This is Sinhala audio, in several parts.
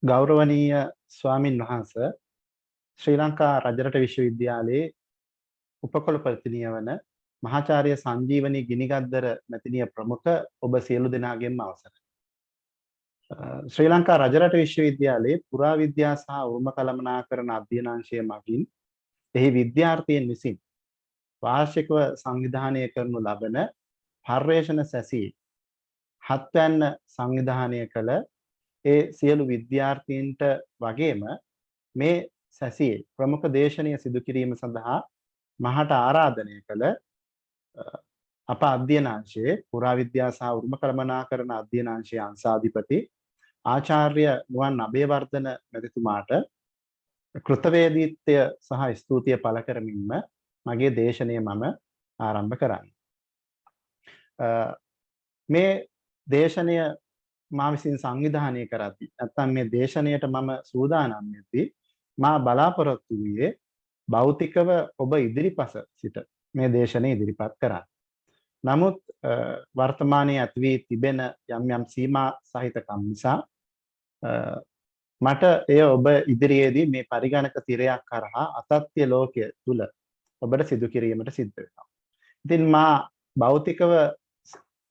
ගෞරවනීය ස්වාමින් වහන්සේ ශ්‍රී ලංකා රජරට විශ්වවිද්‍යාලයේ උපකුලපතිනිය වන මහාචාර්ය සංජීවනී ගිනිගද්දර මැතිණිය ප්‍රමුඛ ඔබ සියලු දෙනාගෙන්ම අවසරයි. ශ්‍රී ලංකා රජරට විශ්වවිද්‍යාලයේ පුරාවිද්‍යා සහ උරුම කළමනාකරණ අධ්‍යනාංශය මගින් එහි විද්‍යාර්ථීන් විසින් වාර්ෂිකව සංවිධානය කරනු ලබන පර්යේෂණ සැසී 7 වැන්න සංවිධානය කළ ඒ සියලු විද්‍යාර්ථීන්ට වගේම මේ සැසියේ ප්‍රමුඛ දේශනීය සිදු කිරීම සඳහා මහට ආරාධනය කළ අප අධ්‍යනාංශයේ පුරාවිද්‍යා සහ උරුම කළමනාකරණ අධ්‍යනාංශයේ අංශාධිපති ආචාර්ය නුවන් අබේවර්ධන මැතිතුමාට කෘතවේදීත්වය සහ ස්තුතිය පළ කරමින්ම මගේ දේශනය මම ආරම්භ කරන්නේ. මේ දේශනය මා විසින් සංවිධානය කරද්දී නැත්නම් මේ දේශනයට මම සූදානම් වෙද්දී මා බලාපොරොත්තු වූයේ භෞතිකව ඔබ ඉදිරිපස සිට මේ දේශනය ඉදිරිපත් කරන්න. නමුත් වර්තමානයේ ඇති වී තිබෙන යම් සීමා සහිතකම් නිසා මට එය ඔබ ඉදිරියේදී මේ පරිගණක තිරයක් කරහා අතත්‍ය ලෝකය තුල ඔබට සිදු කිරීමට සිද්ධ වෙනවා. ඉතින් මා භෞතිකව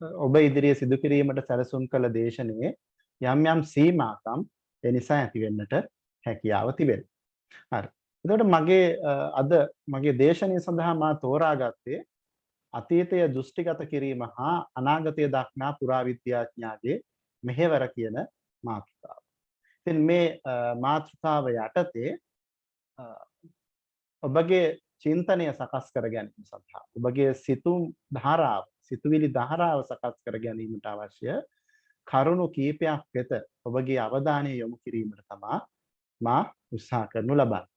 ඔබ ඉදිරියේ සිදු කිරීමට සැලසුම් කළ දේශනයේ යම් සීමාකම් ඒ නිසා ඇති වෙන්නට හැකියාව තිබෙනවා. හරි. එතකොට මගේ දේශනය සඳහා මා තෝරාගත්තේ අතීතය දෘෂ්ටිගත කිරීම හා අනාගතය දක්නා පුරාවිද්‍යාඥයාගේ මෙහෙවර කියන මාතෘකාව. ඉතින් මේ මාතෘකාව යටතේ ඔබගේ චින්තනය සකස් කර ගැනීම සඳහා ඔබගේ සිතුවිලි ධාරාව සකස් කර ගැනීමට අවශ්‍ය කරුණු කීපයක් වෙත ඔබගේ අවධානය යොමු කිරීමට තමයි මා උත්සාහ කරනු ලබන්නේ.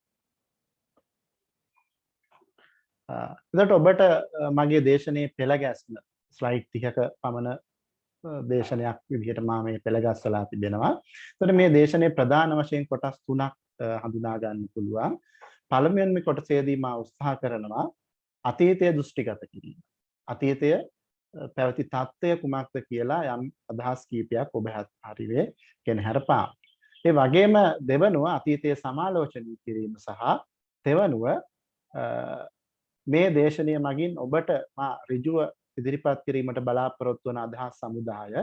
එතකොට ඔබට මගේ දේශනයේ පෙළ ගැස්ම ස්ලයිඩ් 30ක පමණ දේශනයක් විදිහට මා මේ පෙළ ගැස්වලා තිබෙනවා. එතකොට මේ දේශනයේ ප්‍රධාන වශයෙන් කොටස් 3ක් හඳුනා ගන්න පුළුවන්. පළමුවෙන් මේ කොටසේදී මා උත්සාහ කරනවා අතීතය දෘෂ්ටිගත කිරීම. අතීතය පැවති තත්ත්වය කුමක්ද කියලා යම් අදහස් කීපයක් ඔබ හරිවේ ගෙනහැරපාන. ඒ වගේම දෙවනුව අතීතයේ සමාලෝචනය කිරීම සහ තෙවනුව මේ දේශනය මගින් ඔබට මා ඍජුව ඉදිරිපත් කිරීමට බලාපොරොත්තු වන අදහස් සමුදාය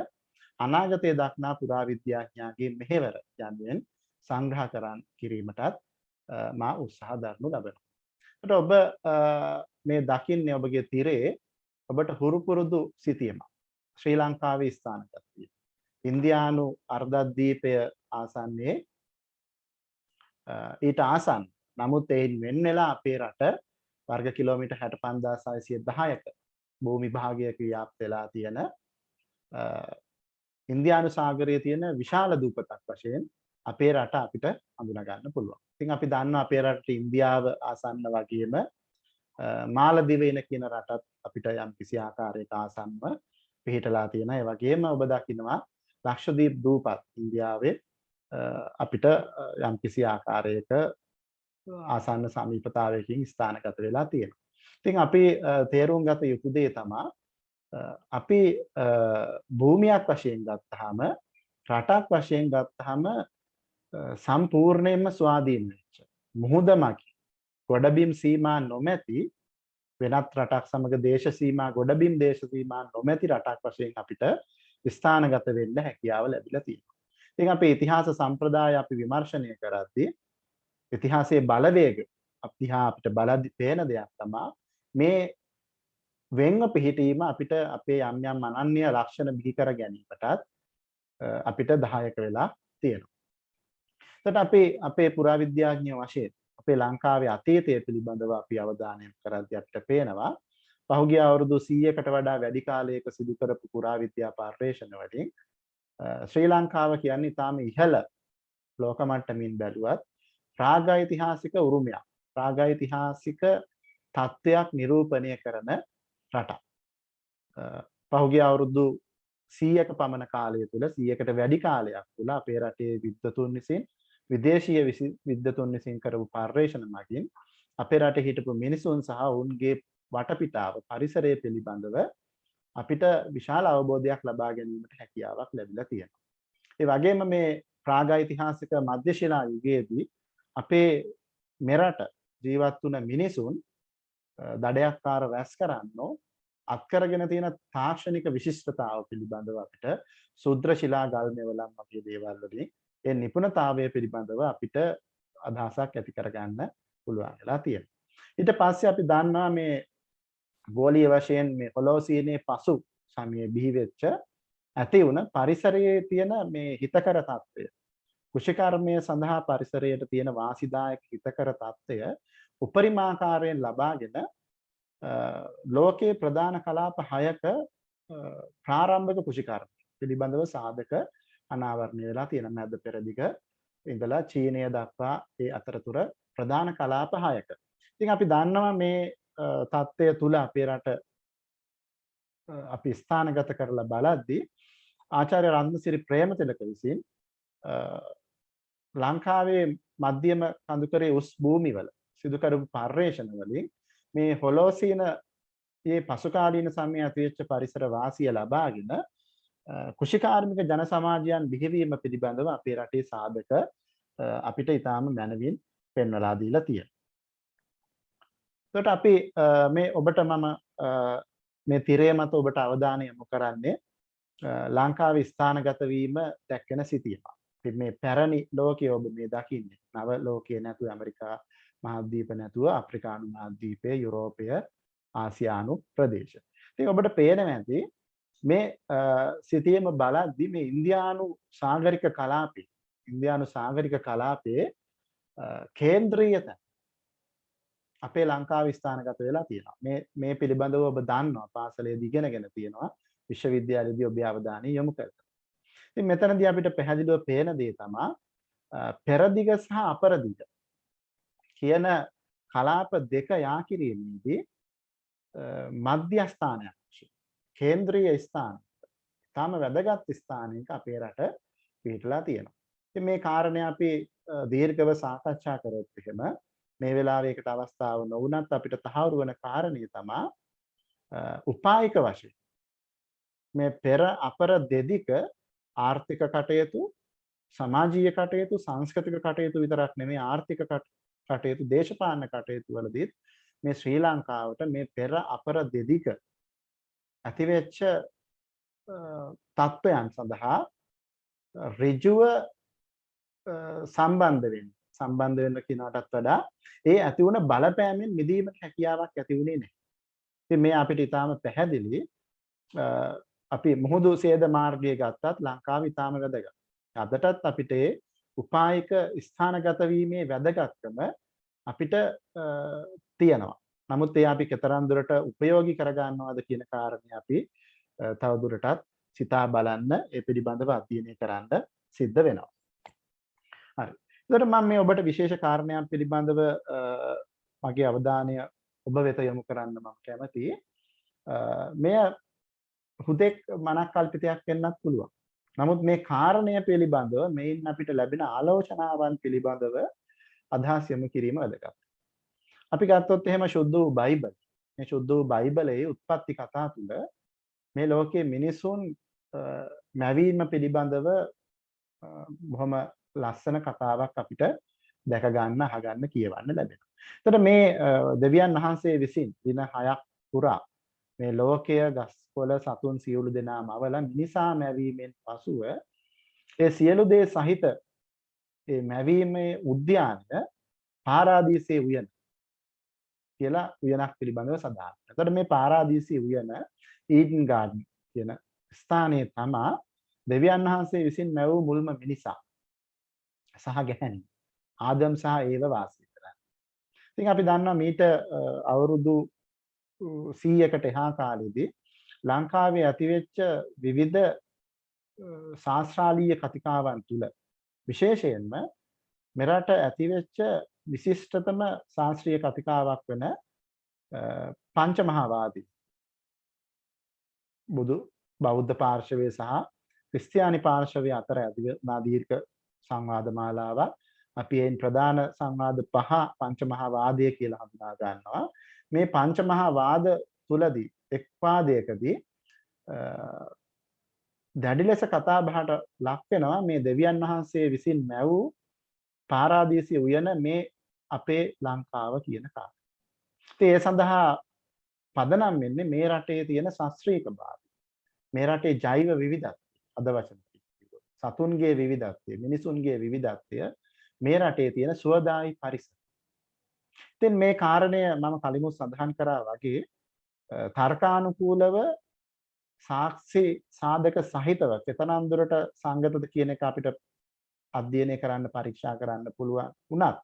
අනාගතයේ දක්නා පුරාවිද්‍යාඥයාගේ මෙහෙවර යනුවෙන් සංග්‍රහ කරන් කිරීමටත් මා උත්සාහ දරනු ලබනවා. එතකොට ඔබ මේ දකින්නේ ඔබගේ තිරේ ඔබට හුරු පුරුදු සිතියමක්. ශ්‍රී ලංකාවේ ස්ථානගතය. ඉන්දියානු අර්ධද්වීපය ආසන්නයේ ඊට ආසන්න. නමුත් එයින් වෙන් වෙලා අපේ රට වර්ග කිලෝමීටර් 65610ක භූමි භාගයක ව්‍යාප්ත වෙලා තියෙන ඉන්දියානු සාගරයේ තියෙන විශාල දූපතක් වශයෙන් අපේ රට අපිට හඳුනා ගන්න පුළුවන්. ඉතින් අපි දන්නවා අපේ රටට ඉන්දියාව ආසන්න වගේම මාලදිවයින කියන රටත් අපිට යම් කිසි ආකාරයක ආසන්නව පිහිටලා තියෙනවා. ඒ වගේම ඔබ දකිනවා ලක්ෂද්වීප දූපත් ඉන්දියාවේ අපිට යම් කිසි ආකාරයක ආසන්න සමීපතාවයකින් ස්ථානගත වෙලා තියෙනවා. ඉතින් අපි තේරුම් ගත යුතු දේ තමයි අපි භූමියක් වශයෙන් ගත්තාම රටක් වශයෙන් ගත්තාම සම්පූර්ණයෙන්ම ස්වාධීන වෙච්ච මුහුද මගින් ගොඩබිම් සීමා නොමැති වෙනත් රටක් සමග දේශ සීමා ගොඩබිම් දේශ සීමා නොමැති රටක් වශයෙන් අපිට ස්ථානගත වෙන්න හැකියාව ලැබිලා තියෙනවා. ඉතින් අපේ ඉතිහාස සම්ප්‍රදාය අපි විමර්ශනය කරද්දී ඉතිහාසයේ බලවේග අපිට බලද්දී පේන දෙයක් තමයි මේ වෙන්ව පිහිටීම අපිට අපේ යම් අනන්‍ය ලක්ෂණ බිහි කර ගැනීමටත් අපිට දායක වෙලා තියෙනවා. එතකොට අපේ පුරාවිද්‍යාඥයෝ වශයෙන් අපේ ලංකාවේ අතීතය පිළිබඳව අපි අවධානය කරද්දී අපිට පේනවා පහුගිය අවුරුදු 100කට වඩා වැඩි කාලයක සිදු කරපු පුරාවිද්‍යා පර්යේෂණ වලින් ශ්‍රී ලංකාව කියන්නේ තාම ඉහළ ලෝක මට්ටමින් බැලුවත් ප්‍රාග්ඓතිහාසික උරුමයක් ප්‍රාග්ඓතිහාසික තත්ත්වයක් නිරූපණය කරන රටක්. පහුගිය අවුරුදු 100ක පමණ කාලය තුළ 100කට වැඩි කාලයක් තුළ අපේ රටේ විද්වතුන් විසින් විදේශීය විද්වතුන් විසින් කරපු පර්යේෂණ මගින් අපේ රටේ හිටපු මිනිසුන් සහ ඔවුන්ගේ වටපිටාව පරිසරය පිළිබඳව අපිට විශාල අවබෝධයක් ලබා ගැනීමට හැකියාවක් ලැබිලා තියෙනවා. ඒ වගේම මේ ප්‍රාගෛතිහාසික මධ්‍ය ශිලා යුගයේදී අපේ මෙරට ජීවත් වුණ මිනිසුන් දඩයක්කාර රැස් කරන්නෝ අත්කරගෙන තියෙන තාක්ෂණික විශිෂ්ටතාව පිළිබඳව අපිට සුද්‍ර ශිලා ගල් මෙවලම් වගේ දේවල් වලින් ඒ නිපුණතාවය පිළිබඳව අපිට අදහසක් ඇති කරගන්න පුළුවන් වෙලා තියෙනවා. ඊට පස්සේ අපි දන්නවා මේ ගෝලීය වශයෙන් මේ හොලෝසීනේ පසු සමයේ බිහි වෙච්ච ඇති වුණ පරිසරයේ තියෙන මේ හිතකර తত্ত্বය, කෘෂිකර්මය සඳහා පරිසරයට තියෙන වාසිදායක හිතකර తত্ত্বය උපරිමාකාරයෙන් ලබාගෙන ලෝකයේ ප්‍රධාන කලාප 6ක ප්‍රාරම්භක කෘෂිකර්ම පිළිබඳව සාධක අනාවරණය වෙලා තියෙන මැද පෙරදිග ඉඳලා චීනය දක්වා ඒ අතරතුර ප්‍රධාන කලාප 6ක. ඉතින් අපි දන්නවා මේ තත්ත්වය තුල අපේ රට අපි ස්ථානගත කරලා බලද්දී ආචාර්ය රත්නසිරි ප්‍රේමතිලක විසින් ලංකාවේ මධ්‍යම කඳුකරේ උස් භූමිවල සිදු කරපු පර්යේෂණ වලින් මේ හොලෝසීන මේ පසුකාලීන සමයේ ඇතිවෙච්ච පරිසර වාසිය ලබාගෙන කෘෂිකාර්මික ජන සමාජයන් බිහිවීම පිළිබඳව අපේ රටේ සාධක අපිට ඊටාම මැනවින් පෙන්වලා දීලා තියෙනවා. එතකොට අපි මේ ඔබට මම මේ තිරය මත ඔබට අවධානය යොමු කරන්නේ ලංකාවේ ස්ථානගත වීම දැක්කෙන සිටීම. ඉතින් මේ පැරණි ලෝකයේ ඔබ මේ දකින්නේ නව ලෝකයේ නැතුව ඇමරිකා මහද්වීප නැතුව අප්‍රිකානු මහද්වීපය, යුරෝපය, ආසියානු ප්‍රදේශ. ඉතින් ඔබට පේනවා ඇති මේ සිටියම බලද්දී මේ ඉන්දියානු සාගරික කලාපයේ කේන්ද්‍රීය තැන අපේ ලංකාවේ ස්ථානගත වෙලා තියෙනවා. මේ පිළිබඳව ඔබ දන්නවා පාසලේදී ඉගෙනගෙන තියෙනවා. විශ්වවිද්‍යාලයේදී ඔබේ අවධානය යොමු කරලා. ඉතින් මෙතනදී අපිට පැහැදිලිව පේන දේ තමයි පෙරදිග සහ අපරදිග කියන කලාප දෙක යා කිරීමේදී මධ්‍යස්ථානයක් කේන්ද්‍රීය ස්ථාන තාම වැදගත් ස්ථානයක අපේ රට පිහිටලා තියෙනවා. ඉතින් මේ කාරණේ අපි දීර්ඝව සාකච්ඡා කරොත් එහෙම මේ වෙලාවේකට අවස්ථාව නොවුනත් අපිට තහවුරු වෙන කාරණේ තමයි උපායික වශයෙන් මේ පෙර අපර දෙදික ආර්ථික කටයුතු, සමාජීය කටයුතු, සංස්කෘතික කටයුතු විතරක් නෙමෙයි ආර්ථික කටයුතු, දේශපාලන කටයුතු වලදී මේ ශ්‍රී ලංකාවට මේ පෙර අපර දෙදික ඇතිවෙච්ච තත්ත්වයන් සඳහා ඍජුව සම්බන්ධ වෙන්න කියනකටත් වඩා ඒ ඇති වුණ බලපෑමෙන් මිදීමේ හැකියාවක් ඇති වුණේ නැහැ. ඉතින් මේ අපිට ඊටාම පැහැදිලි අපි මුහුදු සේද මාර්ගය ගත්තත් ලංකාව ඊටාම වැදගත්. අදටත් අපිට ඒ උපායික ස්ථානගත වීමේ වැදගත්කම අපිට තියෙනවා. නමුත් ඒ අපි කතරම් දුරට ප්‍රයෝගික කරගන්නවද කියන කාරණේ අපි තවදුරටත් සිතා බලන්න ඒ පිළිබඳව අධ්‍යයනය කරන්න සිද්ධ වෙනවා. හරි. ඒකට මම මේ ඔබට විශේෂ කාරණයක් පිළිබඳව මගේ අවධානය ඔබ වෙත යොමු කරන්න මම කැමතියි. මෙය හුදෙක් මනක්කල්පිතයක් වෙන්නත් පුළුවන්. නමුත් මේ කාරණය පිළිබඳව මේන් අපිට ලැබෙන ආලෝචනාවන් පිළිබඳව අදහස් යොමු කිරීම වැදගත්. අපි ගත්තොත් එහෙම සුද්ධ වූ බයිබල්. මේ සුද්ධ වූ බයිබලයේ උත්පත්ති කතා තුළ මේ ලෝකයේ මිනිසුන් මැවීම පිළිබඳව බොහොම ලස්සන කතාවක් අපිට දැක ගන්න, අහගන්න, කියවන්න ලැබෙනවා. එතකොට මේ දෙවියන් වහන්සේ විසින් දින 6ක් පුරා මේ ලෝකය ගස්කොළ සතුන් සියලු දෙනා මවලා මිනිසා මැවීමෙන් පසුව ඒ සියලු දේ සහිත ඒ මැවීමේ උද්‍යානය පාරාදීසයේ උයන කියලා උයනක් පිළිබඳව සඳහන්. එතකොට මේ පාරාදීසයේ උයන ඊඩන් ගාඩන් කියන ස්ථානයේ තමයි දෙවියන් වහන්සේ විසින් මැවූ මුල්ම මිනිසා සහ ගැහැණිය ආදම් සහ ඒව වාසය කරන්නේ. ඉතින් අපි දන්නවා මීට අවුරුදු 100කට එහා කාලෙදී ලංකාවේ ඇතිවෙච්ච විවිධ ශාස්ත්‍රාලීය කතිකාවන් තුල විශේෂයෙන්ම මෙරට ඇතිවෙච්ච විශිෂ්ටතම ශාස්ත්‍රීය කතිකාවක් වෙන පංචමහාවාදී බෞද්ධ පාර්ශවයේ සහ ක්‍රිස්තියානි පාර්ශවයේ අතර ඇතිවන දීර්ඝ සංවාද මාලාවක්. අපි එයින් ප්‍රධාන සංවාද 5 පංචමහා වාදය කියලා හඳුනා ගන්නවා. මේ පංචමහා වාද තුලදී එක් වාදයකදී දැඩි ලෙස කතා බහට ලක් වෙනවා මේ දෙවියන් වහන්සේ විසින් මැවූ පාරාදීසය උයන මේ අපේ ලංකාව කියන කාරණය. ඉතින් ඒ සඳහා පදනම් වෙන්නේ මේ රටේ තියෙන ශාස්ත්‍රීයභාවය. මේ රටේ ජෛව විවිධත්වය. අද වචන කිව්වොත්. සතුන්ගේ විවිධත්වය, මිනිසුන්ගේ විවිධත්වය, මේ රටේ තියෙන සුවදායි පරිසරය. ඉතින් මේ කාරණය මම කලිමුත් සඳහන් කරා වගේ තර්කානුකූලව සාක්ෂි සාධක සහිතව කෙතරම් දුරට සංගතද කියන එක අපිට අධ්‍යයනය කරන්න පරීක්ෂා කරන්න පුළුවන් වුණත්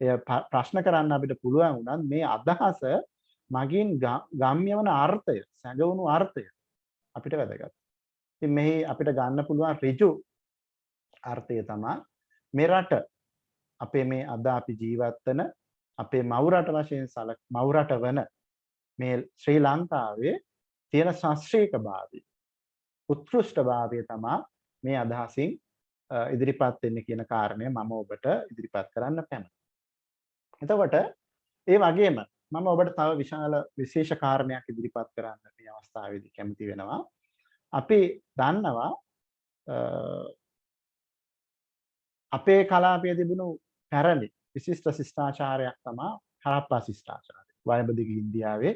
එය ප්‍රශ්න කරන්න අපිට පුළුවන් වුණත් මේ අදහස මගින් ගම්‍ය වන අර්ථය, සැඟවුණු අර්ථය අපිට වැදගත්. ඉතින් මෙහි අපිට ගන්න පුළුවන් ඍජු අර්ථය තමයි මේ රට අපේ මේ අද අපි ජීවත් වෙන අපේ මව් රට වශයෙන් මව් රට වන මේ ශ්‍රී ලංකාවේ තියෙන ශාස්ත්‍රීයභාවය, උත්කෘෂ්ඨභාවය තමයි මේ අදහසින් ඉදිරිපත් වෙන්නේ කියන කාරණය මම ඔබට ඉදිරිපත් කරන්න කැමතියි. එතකොට ඒ වගේම මම ඔබට තව විශාල විශේෂ කාරණයක් ඉදිරිපත් කරන්න මේ අවස්ථාවේදී කැමති වෙනවා. අපි දන්නවා අපේ කලාපයේ තිබුණු පැරණි විශිෂ්ට ශිෂ්ටාචාරයක් තමයි හරප්පා ශිෂ්ටාචාරය. වයඹදිග ඉන්දියාවේ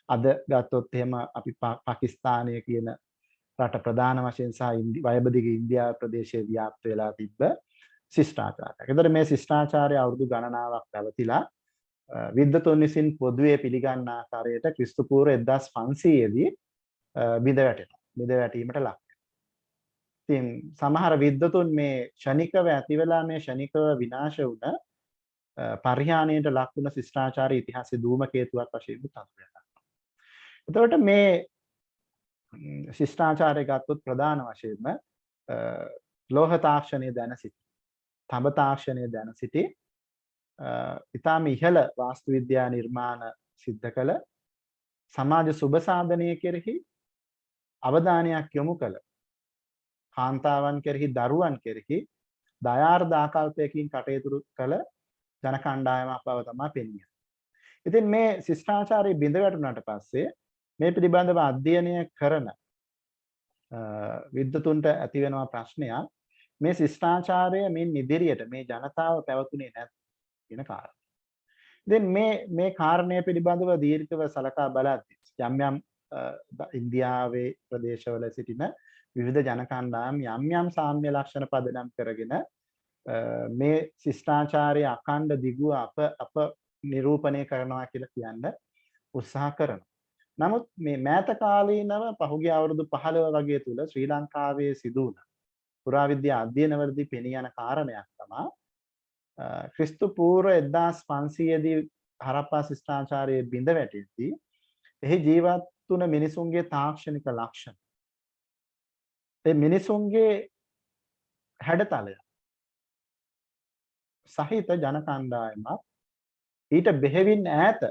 අද ගත්තොත් එහෙම අපි පාකිස්තානය කියන රට ප්‍රධාන වශයෙන් සහ වයඹදිග ඉන්දියාව ප්‍රදේශයේ ව්‍යාප්ත වෙලා තිබ්බ ශිෂ්ටාචාරයක්. ඒතර මේ ශිෂ්ටාචාරය අවුරුදු ගණනාවක් පැවතිලා විද්වතුන් විසින් පොදුවේ පිළිගන්න ආකාරයට ක්‍රිස්තු පූර්ව 1500 දී බිඳ වැටෙනවා. බිඳ වැටීමට ලක්. ඉතින් සමහර විද්වතුන් මේ ෂණිකව ඇති වෙලා මේ ෂණිකව විනාශ වුණ පරිහානියට ලක් වුණ ශිෂ්ටාචාර ඉතිහාසයේ ධූමකේතුවක් වශයෙන් උත්සාහ. එතකොට මේ ශිෂ්ටාචාරය ගත්තොත් ප්‍රධාන වශයෙන්ම ලෝහ තාක්ෂණයේ දැන සිටි, තඹ තාක්ෂණයේ දැන සිටි ඉතාම ඉහළ වාස්තු විද්‍යා නිර්මාණ සිද්ධ කළ සමාජ සුබ සාධනය කෙරෙහි අවධානයක් යොමු කළ කාන්තාවන් කෙරෙහි දරුවන් කෙරෙහි දයාර්ධ ආකල්පයකින් කටයුතු කළ ජන කණ්ඩායමක් බව තමයි පෙන්වන්නේ. ඉතින් මේ ශිෂ්ටාචාරය බිඳ වැටුණාට පස්සේ මේ පිළිබඳව අධ්‍යයනය කරන විද්වතුන්ට ඇති වෙනවා ප්‍රශ්නයක් මේ ශිෂ්ටාචාරය මින් ඉදිරියට මේ ජනතාව පැවතුනේ නැත් කියන කාරණය. ඉතින් මේ කාරණය පිළිබඳව දීර්ඝව සලකා බලද්දී යම් යම් ඉන්දියාවේ ප්‍රදේශවල සිටින විවිධ ජන කණ්ඩායම් යම් සාම්‍ය ලක්ෂණ පදනම් කරගෙන මේ ශිෂ්ටාචාරය අඛණ්ඩ දිගුව අප නිරූපණය කරනවා කියලා කියන්න උත්සාහ කරනවා. නමුත් මේ මෑත කාලීනව පහුගිය අවුරුදු 15 වගේ තුල ශ්‍රී ලංකාවේ සිදු වුණ පුරාවිද්‍යා අධ්‍යයනවලදී පෙනී යන කාරණයක් තමයි ක්‍රිස්තු පූර්ව 1500 දී හරප්පා ශිෂ්ටාචාරයේ බිඳ වැටෙද්දී එහි ජීවත් වුණ මිනිසුන්ගේ තාක්ෂණික ලක්ෂණ ඒ මිනිසුන්ගේ හැඩතලය සහිත ජන කණ්ඩායමක් ඊට බෙහෙවින් ඈත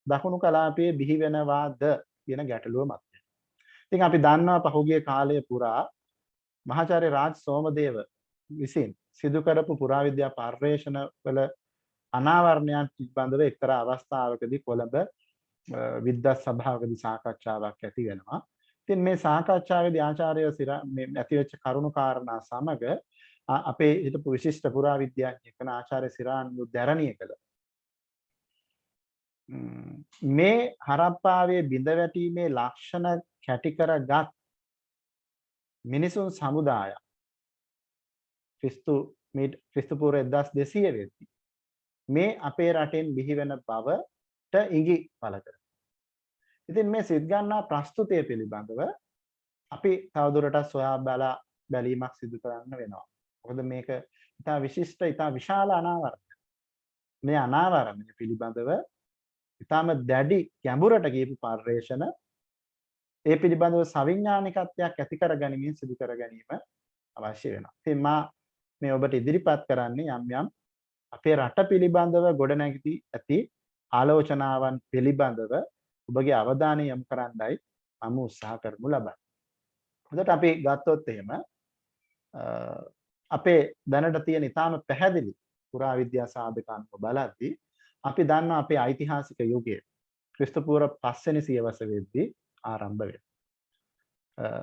දකුණු කලාපයේ බිහි වෙනවාද කියන ගැටලුව මතුවේ. ඉතින් අපි දන්නවා පහුගිය කාලය පුරා මහාචාර්ය රාජ් සෝමදේව විසින් සිදු කරපු පුරාවිද්‍යා පර්යේෂණ වල අනාවරණයන් පිළිබඳව එක්තරා අවස්ථාවකදී කොළඹ විද්වත් සභාවකදී සාකච්ඡාවක් ඇති වෙනවා. ඉතින් මේ සාකච්ඡාවේදී ආචාර්ය මේ ඇතිවෙච්ච කරුණු කාරණා සමග අපේ හිටපු විශිෂ්ට පුරාවිද්‍යාඥයෙක් වන ආචාර්ය සිරාන් දැරණිය කළ මේ හරප්පාවේ බිඳ වැටීමේ ලක්ෂණ කැටි කරගත් මිනිසුන් සමුදායක් ක්‍රිස්තු පූර්ව 1200 වෙද්දී මේ අපේ රටෙන් බිහි වෙන බවට ඉඟි පළ කරනවා. ඉතින් මේ සිත් ගන්නා ප්‍රස්තුතය පිළිබඳව අපි තවදුරටත් සොයා බැලීමක් සිදු කරන්න වෙනවා. මොකද මේක ඉතා විශිෂ්ට, ඉතා විශාල අනාවරණයක්. මේ අනාවරණය පිළිබඳව ඉතාම දැඩි ගැඹුරට ගියපු පර්යේෂණ ඒ පිළිබඳව සවිඥානිකත්වයක් ඇති කර ගැනීමෙන් සිදු කර ගැනීම අවශ්‍ය වෙනවා. ඉතින් මා මේ ඔබට ඉදිරිපත් කරන්නේ යම් අපේ රට පිළිබඳව ගොඩනැගී ඇති ආලෝචනාවන් පිළිබඳව ඔබගේ අවධානය යොමු කරන්නයි මම උත්සාහ කරමු ලබන්නේ. එතකොට අපි ගත්තොත් එහෙම අපේ දැනට තියෙන ඉතාම පැහැදිලි පුරාවිද්‍යා සාධකාන්ව බලද්දී අපි දන්නවා අපේ ඓතිහාසික යුගය ක්‍රිස්තු පූර්ව 5 වෙනි සියවස වෙද්දී ආරම්භ වෙනවා.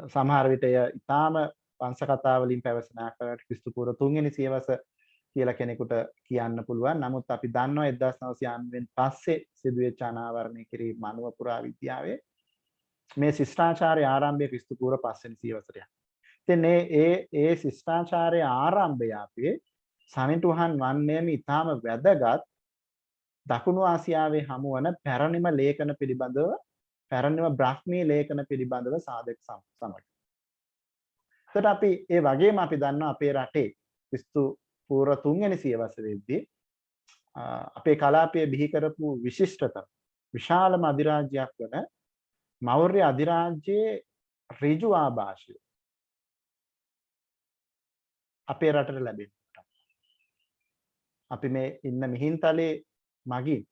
සමහර විට එය ඊටාම වංශ කතා වලින් පැවසෙන ආකාරයට ක්‍රිස්තු පූර්ව 3 වෙනි සියවස කියලා කෙනෙකුට කියන්න පුළුවන්. නමුත් අපි දන්නවා 1990 පස්සේ සිදුවෙච්ච අනාවරණය කිරීම මනුව පුරා විද්‍යාවේ මේ ශිෂ්ටාචාරයේ ආරම්භය ක්‍රිස්තු පූර්ව 5 වෙනි සියවසට යනවා. ඉතින් ඒ ශිෂ්ටාචාරයේ ආරම්භය අපේ සනිටුහන් වන්නේම ඊටාම වැදගත් දකුණු ආසියාවේ හමුවන පැරණිම ලේඛන පිළිබඳව පැරණිම බ්‍රාහ්මී ලේඛන පිළිබඳව සාධක සමග. එතකොට අපි ඒ වගේම අපි දන්නවා අපේ රටේ ක්‍රිස්තු පූර්ව 3 වෙනි සියවස වෙද්දී අපේ කලාපයේ බිහි කරපු විශිෂ්ටතම විශාලම අධිරාජ්‍යයක් වන මෞර්ය අධිරාජ්‍යයේ ඍජු ආభాෂය අපේ රටට ලැබෙනවා. අපි මේ ඉන්න මිහින්තලේ මගින්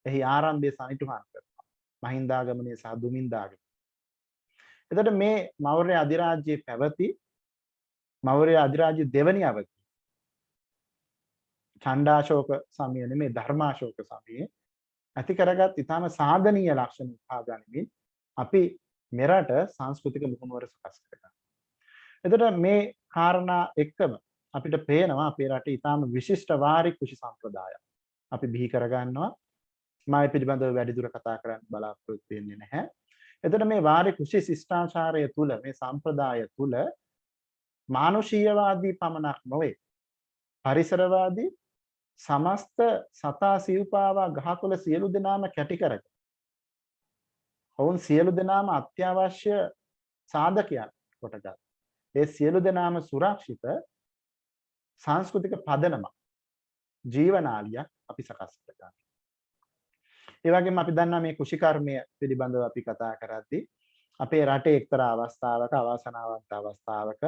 එහි ආරම්භය සනිටුහන් කරනවා. මහින්දාගමනය සහ දුමින්දාගමනය. එතකොට මේ මෞර්ය අධිරාජ්‍යයේ පැවති මෞර්ය අධිරාජ්‍ය දෙවනි අවධිය ඡණ්ඩාශෝක සමය නෙමේ ධර්මාශෝක සමයේ ඇති කරගත් ඊටම සාධනීය ලක්ෂණ උපා ගනිමින් අපි මෙරට සංස්කෘතික මුහුණුවර සකස් කරගන්නවා. එතකොට මේ කාරණා එක්කම අපිට පේනවා අපේ රටේ ඊටම විශිෂ්ට වාරි කුෂි සම්ප්‍රදායක් අපි බිහි කරගන්නවා. මම පිළිබඳව වැඩිදුර කතා කරන්න බලාපොරොත්තු වෙන්නේ නැහැ. එතකොට මේ වාරි කුෂි ශිෂ්ටාචාරය තුල මේ සම්ප්‍රදාය තුල මානුෂීයවාදී පමණක් නොවේ පරිසරවාදී සමස්ත සතා සිව්පාවා ගහකොළ සියලු දෙනාම කැටි කරගෙන ඔවුන් සියලු දෙනාම අත්‍යවශ්‍ය සාධකයන් කොටගත් ඒ සියලු දෙනාම සුරක්ෂිත සංස්කෘතික පදනමක් ජීවනාලියක් අපි සකස් කරගන්නවා. ඒ වගේම අපි දන්නා මේ කුෂිකර්මය පිළිබඳව අපි කතා කරද්දී අපේ රටේ එක්තරා අවස්ථාවක අවාසනාවන්ත අවස්ථාවක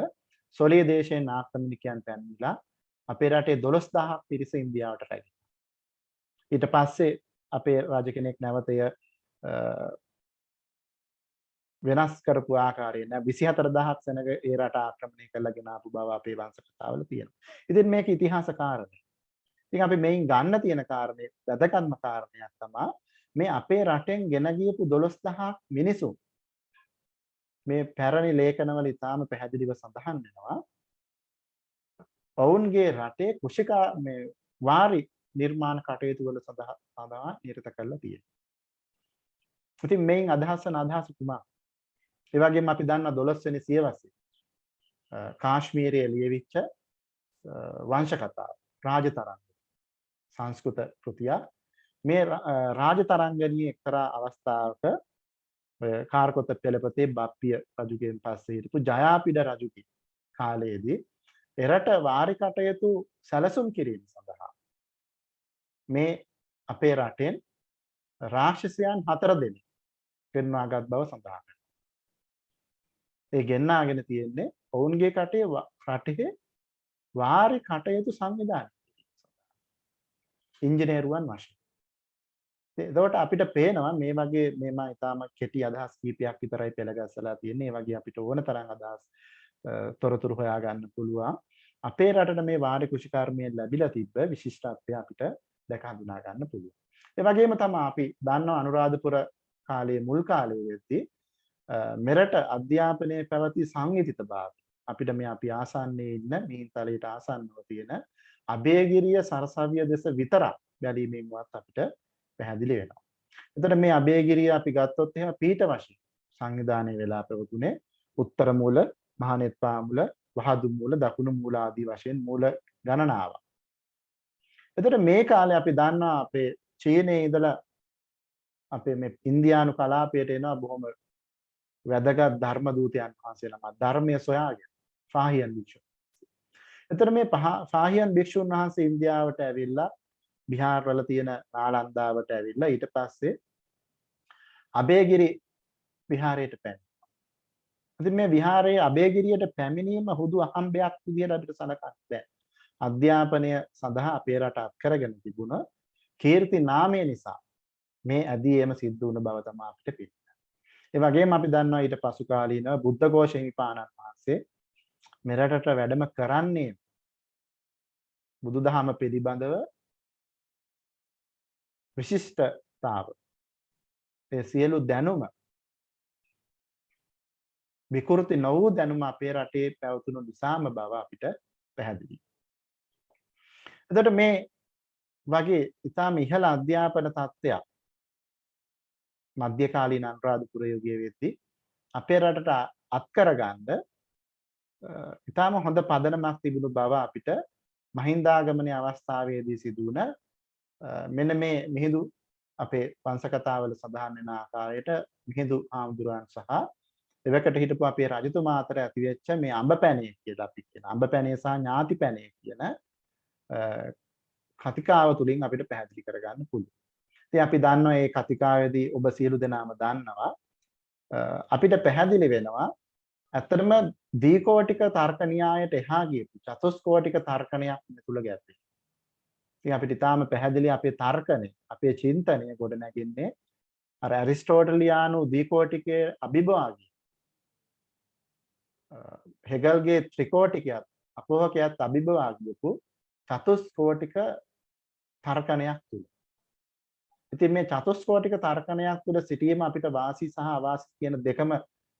සොලිය දේශයෙන් ආක්‍රමණිකයන් පැමිණිලා අපේ රටේ 12000ක් පිරිස ඉන්දියාවට රැගෙන. ඊට පස්සේ අපේ රජ කෙනෙක් නැවතය වෙනස් කරපු ආකාරය නෑ 24000ක් සෙනග ඒ රට ආක්‍රමණය කරලා ගෙන ආපු බව අපේ වංශ කතාවල තියෙනවා. ඉතින් මේක ඉතිහාස කාරණේ. ඉතින් අපි මේන් ගන්න තියෙන කාරණේ වැදගත්ම කාරණයක් තමයි මේ අපේ රටෙන් ගෙන ගියපු 12000ක් මිනිසුන් මේ පැරණි ලේඛනවල ඉතාම පැහැදිලිව සඳහන් වෙනවා. ඔවුන්ගේ රටේ කුෂිකා මේ වාරි නිර්මාණ කටයුතු වල සඳහා නිරත කරලා තියෙනවා. ඉතින් මේන් අදහස් වන අදහස කුමක්ද? ඒ වගේම අපි දන්නා 12 වෙනි සියවසේ කාශ්මීරයේ ලියවිච්ච වංශ කතාව රාජතරංග සංස්කෘත කෘතිය මේ රාජතරංගණී එක්තරා අවස්ථාවක කාර්කොත පෙළපතේ බප්පිය රජුගෙන් පස්සේ හිටපු ජයාපිඩ රජුගේ කාලයේදී එරට වාරි කටයුතු සැලසුම් කිරීම සඳහා මේ අපේ රටෙන් රාක්ෂසයන් 4 දෙනෙක් ගෙන්වාගත් බව සඳහන් වෙනවා. ඒ ගෙන්නාගෙන තියෙන්නේ ඔවුන්ගේ රටේ වාරි කටයුතු සංවිධානය ඉංජිනේරුවන් වශයෙන්. එතකොට අපිට පේනවා මේ වගේ මේම ඊටාම කෙටි අදහස් කීපයක් විතරයි පෙළගස්සලා තියෙන්නේ. ඒ වගේ අපිට ඕන තරම් අදහස් තොරතුරු හොයා ගන්න පුළුවන්. අපේ රටට මේ වාරි කුෂිකර්මයෙන් ලැබිලා තිබ්බ විශිෂ්ටත්වය අපිට දැක හඳුනා ගන්න පුළුවන්. ඒ වගේම තමයි අපි දන්නවා අනුරාධපුර කාලයේ මුල් කාලයේ වෙද්දී මෙරට අධ්‍යාපනයේ පැවති සංවිධිතභාවය අපිට මේ අපි ආසන්නයේ ඉන්න මිහින්තලයට ආසන්නව තියෙන අබේගිරිය සරසවිය දෙස විතරක් බැලීමෙන්වත් අපිට පැහැදිලි වෙනවා. එතකොට මේ අබේගිරිය අපි ගත්තොත් එහෙම පීඨ වශයෙන් සංවිධානය වෙලා පැවතුනේ උත්තර මූල, මහානෙත්පා මූල, වහදු මූල, දකුණු මූල ආදී වශයෙන් මූල ගණනාවක්. එතකොට මේ කාලේ අපි දන්නවා අපේ චීනයේ ඉඳලා අපේ මේ ඉන්දියානු කලාපයට එනවා බොහොම වැදගත් ධර්ම දූතයන් වහන්සේ නමක් ධර්මයේ සොයාගෙන ෆාහියන් භික්ෂුන්. එතකොට මේ ෆාහියන් භික්ෂුන් වහන්සේ ඉන්දියාවට ඇවිල්ලා බිහාරවල තියෙන නාලන්දාවට ඇවිල්ලා ඊට පස්සේ අබේගිරි විහාරයට පැමිණෙනවා. ඉතින් මේ විහාරයේ අබේගිරියට පැමිණීම හුදු අහම්බයක් විදියට අපිට සලකන්න බෑ. අධ්‍යාපනය සඳහා අපේ රට අත්කරගෙන තිබුණ කීර්ති නාමය නිසා මේ ඇදීම සිද්ධ වුණ බව තමයි අපිට පේන්නේ. ඒ වගේම අපි දන්නවා ඊට පසු කාලීනව බුද්ධඝෝෂ හිමිපාණන් වහන්සේ මෙරටට වැඩම කරන්නේ බුදුදහම පිළිබඳව විශිෂ්ටතාව ඒ සියලු දැනුම විකෘති නොවූ දැනුම අපේ රටේ පැවතුණු නිසාම බව අපිට පැහැදිලියි. එතකොට මේ වගේ ඉතාම ඉහළ අධ්‍යාපන තත්ත්වයක් මධ්‍යකාලීන අනුරාධපුර යුගයේ වෙද්දී අපේ රටට අත් කරගන්න ඉතාම හොඳ පදනමක් තිබුණු බව අපිට මහින්දාගමනයේ අවස්ථාවේදී සිදු වුණ මෙන්න මේ මිහිඳු අපේ වංශ කතාවල සඳහන් වෙන ආකාරයට මිහිඳු ආමුදුරන් සහ එවකට හිටපු අපේ රජතුමා අතර ඇතිවෙච්ච මේ අඹපැණේ කියලා අපි කියන අඹපැණේ සහ ඥාතිපැණේ කියන කතිකාව තුලින් අපිට පැහැදිලි කරගන්න පුළුවන්. ඉතින් අපි දන්නවා මේ කතිකාවේදී ඔබ සියලු දෙනාම දන්නවා අපිට පැහැදිලි වෙනවා ඇත්තටම දීකෝටික තර්ක න්‍යායට එහා ගියපු චතුස්කෝටික තර්කණයක් මෙතුළ ගැබ්වේ. ඉතින් අපිට ඊටාම පැහැදිලි අපේ තර්කණය, අපේ චින්තනය ගොඩ නැගින්නේ අර ඇරිස්ටෝටලියානු දීකෝටිකයේ අභිභාගී හෙගල්ගේ ත්‍රිකෝටිකයත් අපෝහකයත් අභිභාගීපු චතුස්කෝටික තර්කණයක් තුල. ඉතින් මේ චතුස්කෝටික තර්කණයක් තුල සිටීම අපිට වාසි සහ අවාසි කියන දෙකම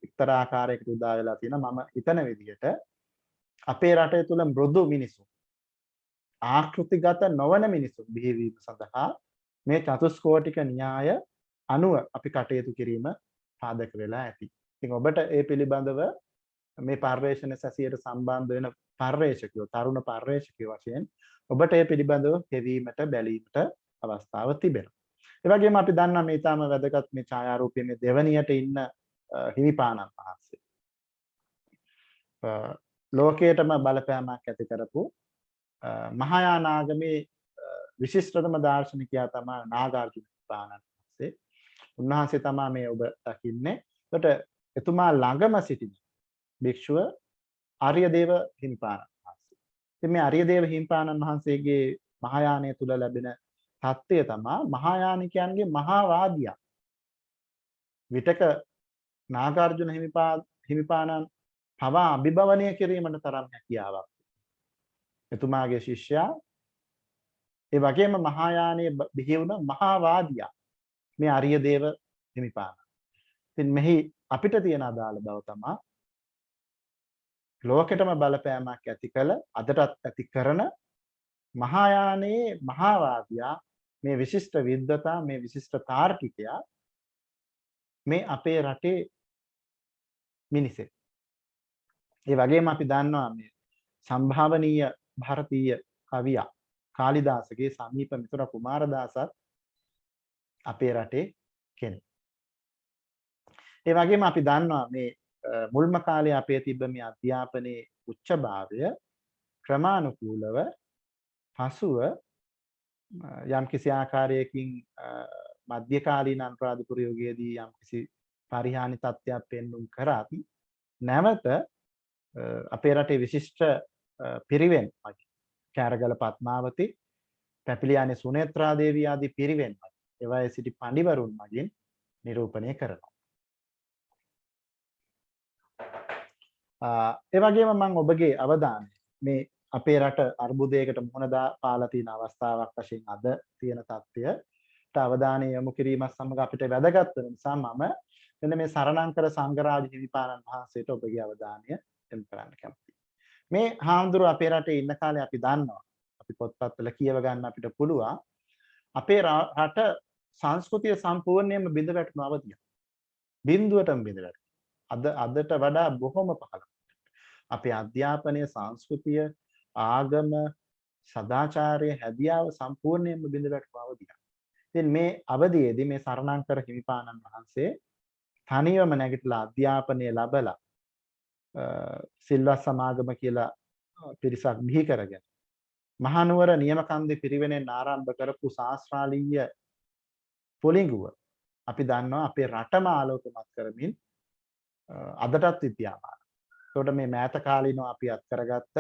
එක්තරා ආකාරයකට උදා වෙලා තියෙනවා. මම හිතන විදිහට අපේ රටේ තුල මෘදු මිනිසුන් ආකෘතිගත නොවන මිනිසුන් බිහිවීම සඳහා මේ චතුස්කෝටික න්‍යාය අනුව අපි කටයුතු කිරීම පාදක වෙලා ඇති. ඉතින් ඔබට ඒ පිළිබඳව මේ පර්යේෂණ සැසියට සම්බන්ධ වෙන පර්යේෂකයෝ තරුණ පර්යේෂකයෝ වශයෙන් ඔබට ඒ පිළිබඳව හෙවීමට බැලීමට අවස්ථාව තිබෙනවා. ඒ වගේම අපි දන්නා මේ තාම වැදගත් මේ ඡායාරූපයේ මේ දෙවණියට ඉන්න හිමිපාණන් වහන්සේ. ලෝකයටම බලපෑමක් ඇති කරපු මහායාන ආගමේ විශිෂ්ටතම දාර්ශනිකයා තමයි නාගාර්ජුන හිමිපාණන් වහන්සේ. උන්වහන්සේ තමයි මේ ඔබ දකින්නේ. ඒකට එතුමා ළඟම සිටින භික්ෂුව ආර්යදේව හිමිපාණන් වහන්සේ. ඉතින් මේ ආර්යදේව හිමිපාණන් වහන්සේගේ මහායානය තුල ලැබෙන தත්ත්වය තමයි මහායානිකයන්ගේ මහාවාදියා. විතක නාගාර්ජුන හිමිපාණන් පවා අභිභවනය කිරීමට තරම් හැකියාවක්. එතුමාගේ ශිෂ්‍යයා ඒ වගේම මහායානයේ බිහි වුණ මහාවාදියා මේ ආර්යදේව හිමිපාණන්. ඉතින් මෙහි අපිට තියෙන අදාළ බව තමයි ලෝකෙටම බලපෑමක් ඇති කළ අදටත් ඇති කරන මහායානයේ මහාවාදියා මේ විශිෂ්ට විද්වතා මේ විශිෂ්ට තාර්කිකයා මේ අපේ රටේ මිනිසෙක්. ඒ වගේම අපි දන්නවා මේ සම්භාවනීය ಭಾರತೀಯ කවියා කාලිදාසගේ සමීප මිතුර කුමාරදාසත් අපේ රටේ කෙනෙක්. ඒ වගේම අපි දන්නවා මේ මුල්ම කාලේ අපේ තිබ්බ මේ අධ්‍යාපනයේ උච්චභාවය ක්‍රමානුකූලව පසුව යම්කිසි ආකාරයකින් මධ්‍යකාලීන අනුරාධපුර යුගයේදී යම්කිසි පරිහානි තත්ත්වයක් පෙන්눔 කරත් නැවත අපේ රටේ විශිෂ්ට පිරිවෙන් කෑරගල පద్මාවති, පැපිලියානේ සුනේත්‍රා දේවිය ආදී පිරිවෙන් ඒවායේ සිටි පඬිවරුන් මගින් නිරූපණය කරනවා. ඒ වගේම මම ඔබගේ අවධානය මේ අපේ රට අර්බුදයකට මුහුණ පාලා තියෙන අවස්ථාවක් වශයෙන් අද තියෙන තත්ත්වයට අවධානය යොමු කිරීමත් සමග අපිට වැදගත් වෙන නිසා මම මෙන්න මේ සරණංකර සංඝරාජ හිමිපාණන් වහන්සේට ඔබගේ අවධානය යොමු කරන්න කැමතියි. මේ හාමුදුරුවෝ අපේ රටේ ඉන්න කාලේ අපි දන්නවා. අපි පොත්පත්වල කියව ගන්න අපිට පුළුවන්. අපේ රට සංස්කෘතිය සම්පූර්ණයෙන්ම බිඳ වැටුණු අවධියක්. බිඳුවටම බිඳ වැටුණා. අදට වඩා බොහොම පහළ. අපේ අධ්‍යාපනය, සංස්කෘතිය, ආගම, සදාචාරය, හැදියාව සම්පූර්ණයෙන්ම බිඳ වැටුණු අවධියක්. ඉතින් මේ අවධියේදී මේ සරණංකර හිමිපාණන් වහන්සේ තනියම නැගිටලා අධ්‍යාපනය ලැබලා සිල්වත් සමාගම කියලා පිරිසක් බිහි කරගෙන මහනුවර නියමකන්දේ පිරිවෙනෙන් ආරම්භ කරපු ශාස්ත්‍රාලීය පොලිඟුව අපි දන්නවා අපේ රටම ආලෝකමත් කරමින් අදටත් විද්‍යාමාන. ඒකට මේ මෑත කාලීනව අපි අත් කරගත්ත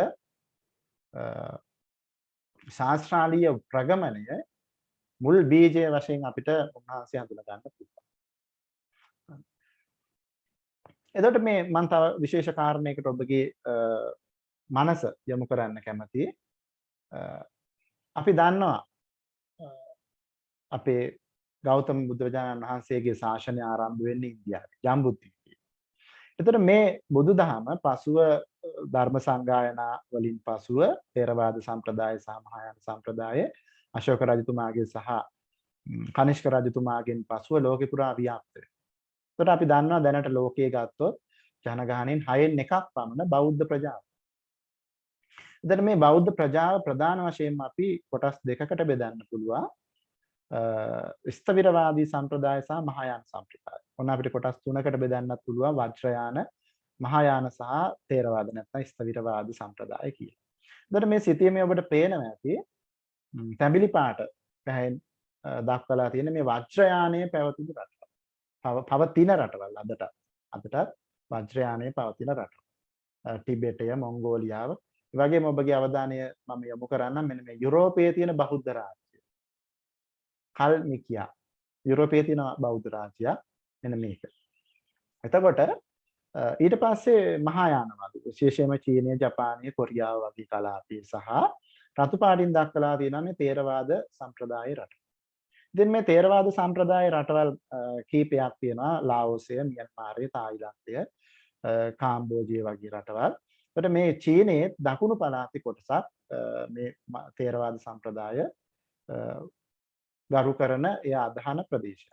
ශාස්ත්‍රාලීය ප්‍රගමනය මුල් බීජය වශයෙන් අපිට උන්වහන්සේ හඳුනා ගන්න පුළුවන්. එතකොට මේ මම තව විශේෂ කාරණයකට ඔබගේ මනස යොමු කරන්න කැමතියි. අපි දන්නවා අපේ ගෞතම බුදුරජාණන් වහන්සේගේ ශාසනය ආරම්භ වෙන්නේ ඉන්දියාවේ ජම්බුද්දීපයේ. එතකොට මේ බුදුදහම පසුව ධර්ම සංගායනා වලින් පසුව ථේරවාද සම්ප්‍රදාය සහ මහායාන සම්ප්‍රදාය අශෝක රජතුමාගේ සහ කනිෂ්ක රජතුමාගෙන් පසුව ලෝකෙ පුරා ව්‍යාප්ත වෙනවා. එතකොට අපි දන්නවා දැනට ලෝකයේ ගත්තොත් ජනගහණයෙන් 6න් එකක් පමණ බෞද්ධ ප්‍රජාව. එතන මේ බෞද්ධ ප්‍රජාව ප්‍රධාන වශයෙන්ම අපි කොටස් දෙකකට බෙදන්න පුළුවන්. ස්ථවිරවාදී සම්ප්‍රදාය සහ මහායාන සම්ප්‍රදාය. ඔන්න අපිට කොටස් තුනකට බෙදන්නත් පුළුවන් වජ්‍රයාන, මහායාන සහ ථේරවාද නැත්නම් ස්ථවිරවාදී සම්ප්‍රදාය කියලා. එතකොට මේ සිතියමේ ඔබට පේනවා ඇති තැඹිලි පාට පැහැෙන් දක්වලා තියෙන මේ වජ්‍රයානයේ පැවතුණු රටවල්. පවතින රටවල් අදටත් වජ්‍රයානයේ පවතින රටවල්. ටිබෙටය, මොංගෝලියාව. ඒ වගේම ඔබගේ අවධානය මම යොමු කරන්නම් මෙන්න මේ යුරෝපයේ තියෙන බෞද්ධ රාජ්‍ය. කල්මිකියා. යුරෝපයේ තියෙන බෞද්ධ රාජ්‍යයක් මෙන්න මේක. එතකොට ඊට පස්සේ මහායානවාද විශේෂයෙන්ම චීනය, ජපානය, කොරියාව වගේ කලාපී සහ රතු පාටින් දක්වලා තියෙනවා මේ ථේරවාද සම්ප්‍රදාය රට. ඉතින් මේ ථේරවාද සම්ප්‍රදාය රටවල් කීපයක් තියෙනවා. ලාओසය, මියන්මාරය, තායිලන්තය, කාම්බෝජිය වගේ රටවල්. එතකොට මේ චීනයේ දකුණු පළාතේ කොටසක් මේ ථේරවාද සම්ප්‍රදාය ගරු කරන ඒ අදහන ප්‍රදේශය.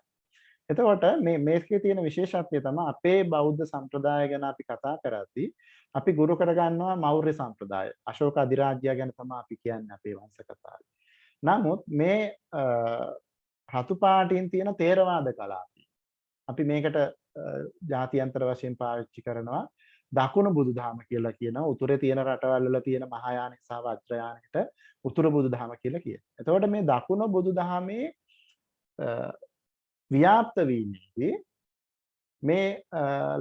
එතකොට මේකේ තියෙන විශේෂත්වය තමයි අපේ බෞද්ධ සම්ප්‍රදාය ගැන අපි කතා කරද්දී අපි ගුරු කරගන්නවා මෞර්ය සම්ප්‍රදාය. අශෝක අධිරාජ්‍යය ගැන තමයි අපි කියන්නේ අපේ වංශ කතාවේ. නමුත් මේ රතු පාටින් තියෙන ථේරවාද කලාපය අපි මේකට ජාත්‍යන්තර වශයෙන් පාවිච්චි කරනවා දකුණු බුදුදහම කියලා කියනවා. උතුරේ තියෙන රටවල් වල තියෙන මහායාන සහ වජ්‍රයානයට උතුරු බුදුදහම කියලා කියනවා. එතකොට මේ දකුණු බුදුදහමේ ව්‍යාප්ත වීමේදී මේ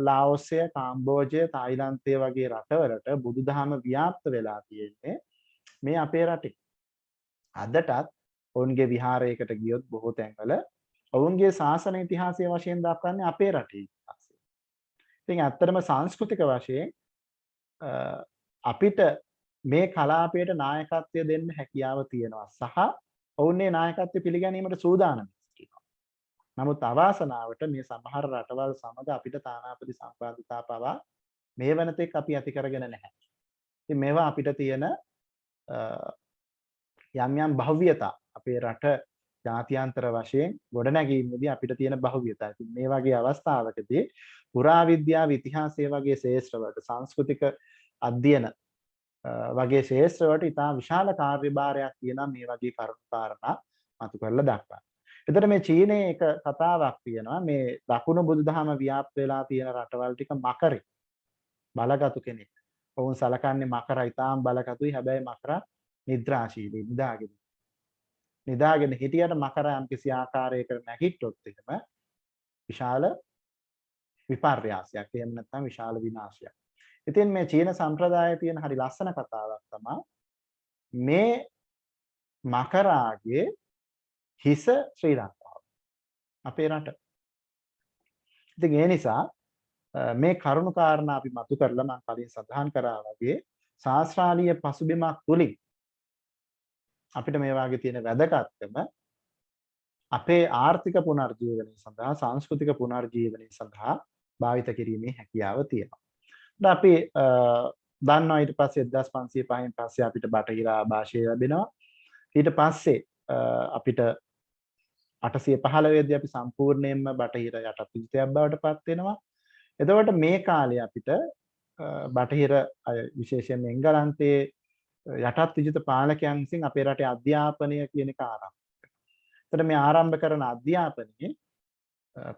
ලාओසය, කාම්බෝජය, තායිලන්තය වගේ රටවලට බුදුදහම ව්‍යාප්ත වෙලා තියෙන්නේ මේ අපේ රටේ. අදටත් ඔවුන්ගේ විහාරයකට ගියොත් බොහෝ තැන්වල ඔවුන්ගේ ශාසන ඉතිහාසය වශයෙන් දක්වන්නේ අපේ රටේ ඉතිහාසය. ඉතින් ඇත්තටම සංස්කෘතික වශයෙන් අපිට මේ කලාපයට නායකත්වය දෙන්න හැකියාව තියෙනවා සහ ඔවුන් මේ නායකත්වය පිළිගැනීමට සූදානම්. නමුත් අවාසනාවට මේ සමහර රටවල් සමග අපිට තානාපති සම්බන්ධතා පවා මේ වෙනතෙක් අපි ඇති කරගෙන නැහැ. ඉතින් මේවා අපිට තියෙන යම් භව්‍යතා අපේ රට ජාත්‍යන්තර වශයෙන් ගොඩනැගීමේදී අපිට තියෙන භව්‍යතා. ඉතින් මේ වගේ අවස්ථාවකදී පුරාවිද්‍යාව, ඉතිහාසය වගේ ශාස්ත්‍රවලට, සංස්කෘතික අධ්‍යයන වගේ ශාස්ත්‍රවලට ඉතා විශාල කාර්යභාරයක් තියෙනවා මේ වගේ කරුණු කාරණා මතු කරලා දක්වන්න. එතකොට මේ චීනයේ එක කතාවක් තියෙනවා මේ දකුණු බුදුදහම ව්‍යාප්ත වෙලා තියෙන රටවල් ටික මකරේ බලගතු කෙනෙක්. ඔවුන් සලකන්නේ මකරා ඉතාම බලගතුයි. හැබැයි මකරා නිද්‍රාශීලී නිදාගෙන හිටියට මකරා යම් කිසි ආකාරයකට නැගිට්ටොත් එහෙම විශාල විපර්යාසයක්. එහෙම නැත්නම් විශාල විනාශයක්. ඉතින් මේ චීන සම්ප්‍රදායේ තියෙන හරි ලස්සන කතාවක් තමයි මේ මකරාගේ හිස ශ්‍රී ලංකාව. අපේ රට. ඉතින් ඒ නිසා මේ කරුණු කාරණා අපි මතු කරලා මම කලින් සඳහන් කරා වගේ ශාස්ත්‍රාලීය පසුබිමක් තුලින් අපිට මේ වාගේ තියෙන වැදගත්කම අපේ ආර්ථික පුනර්ජීවනය සඳහා, සංස්කෘතික පුනර්ජීවනය සඳහා භාවිත කිරීමේ හැකියාව තියෙනවා. දැන් අපි දන්නවා ඊට පස්සේ 1505න් පස්සේ අපිට බටහිර ආభాෂය ලැබෙනවා. ඊට පස්සේ අපිට 815 දී අපි සම්පූර්ණයෙන්ම බටහිර යටත් විජිතයක් බවට පත් වෙනවා. එතකොට මේ කාලේ අපිට බටහිර විශේෂයෙන්ම එංගලන්තයේ යටත් විජිත පාලකයන් විසින් අපේ රටේ අධ්‍යාපනය කියන එක ආරම්භ කරනවා. එතකොට මේ ආරම්භ කරන අධ්‍යාපනයේ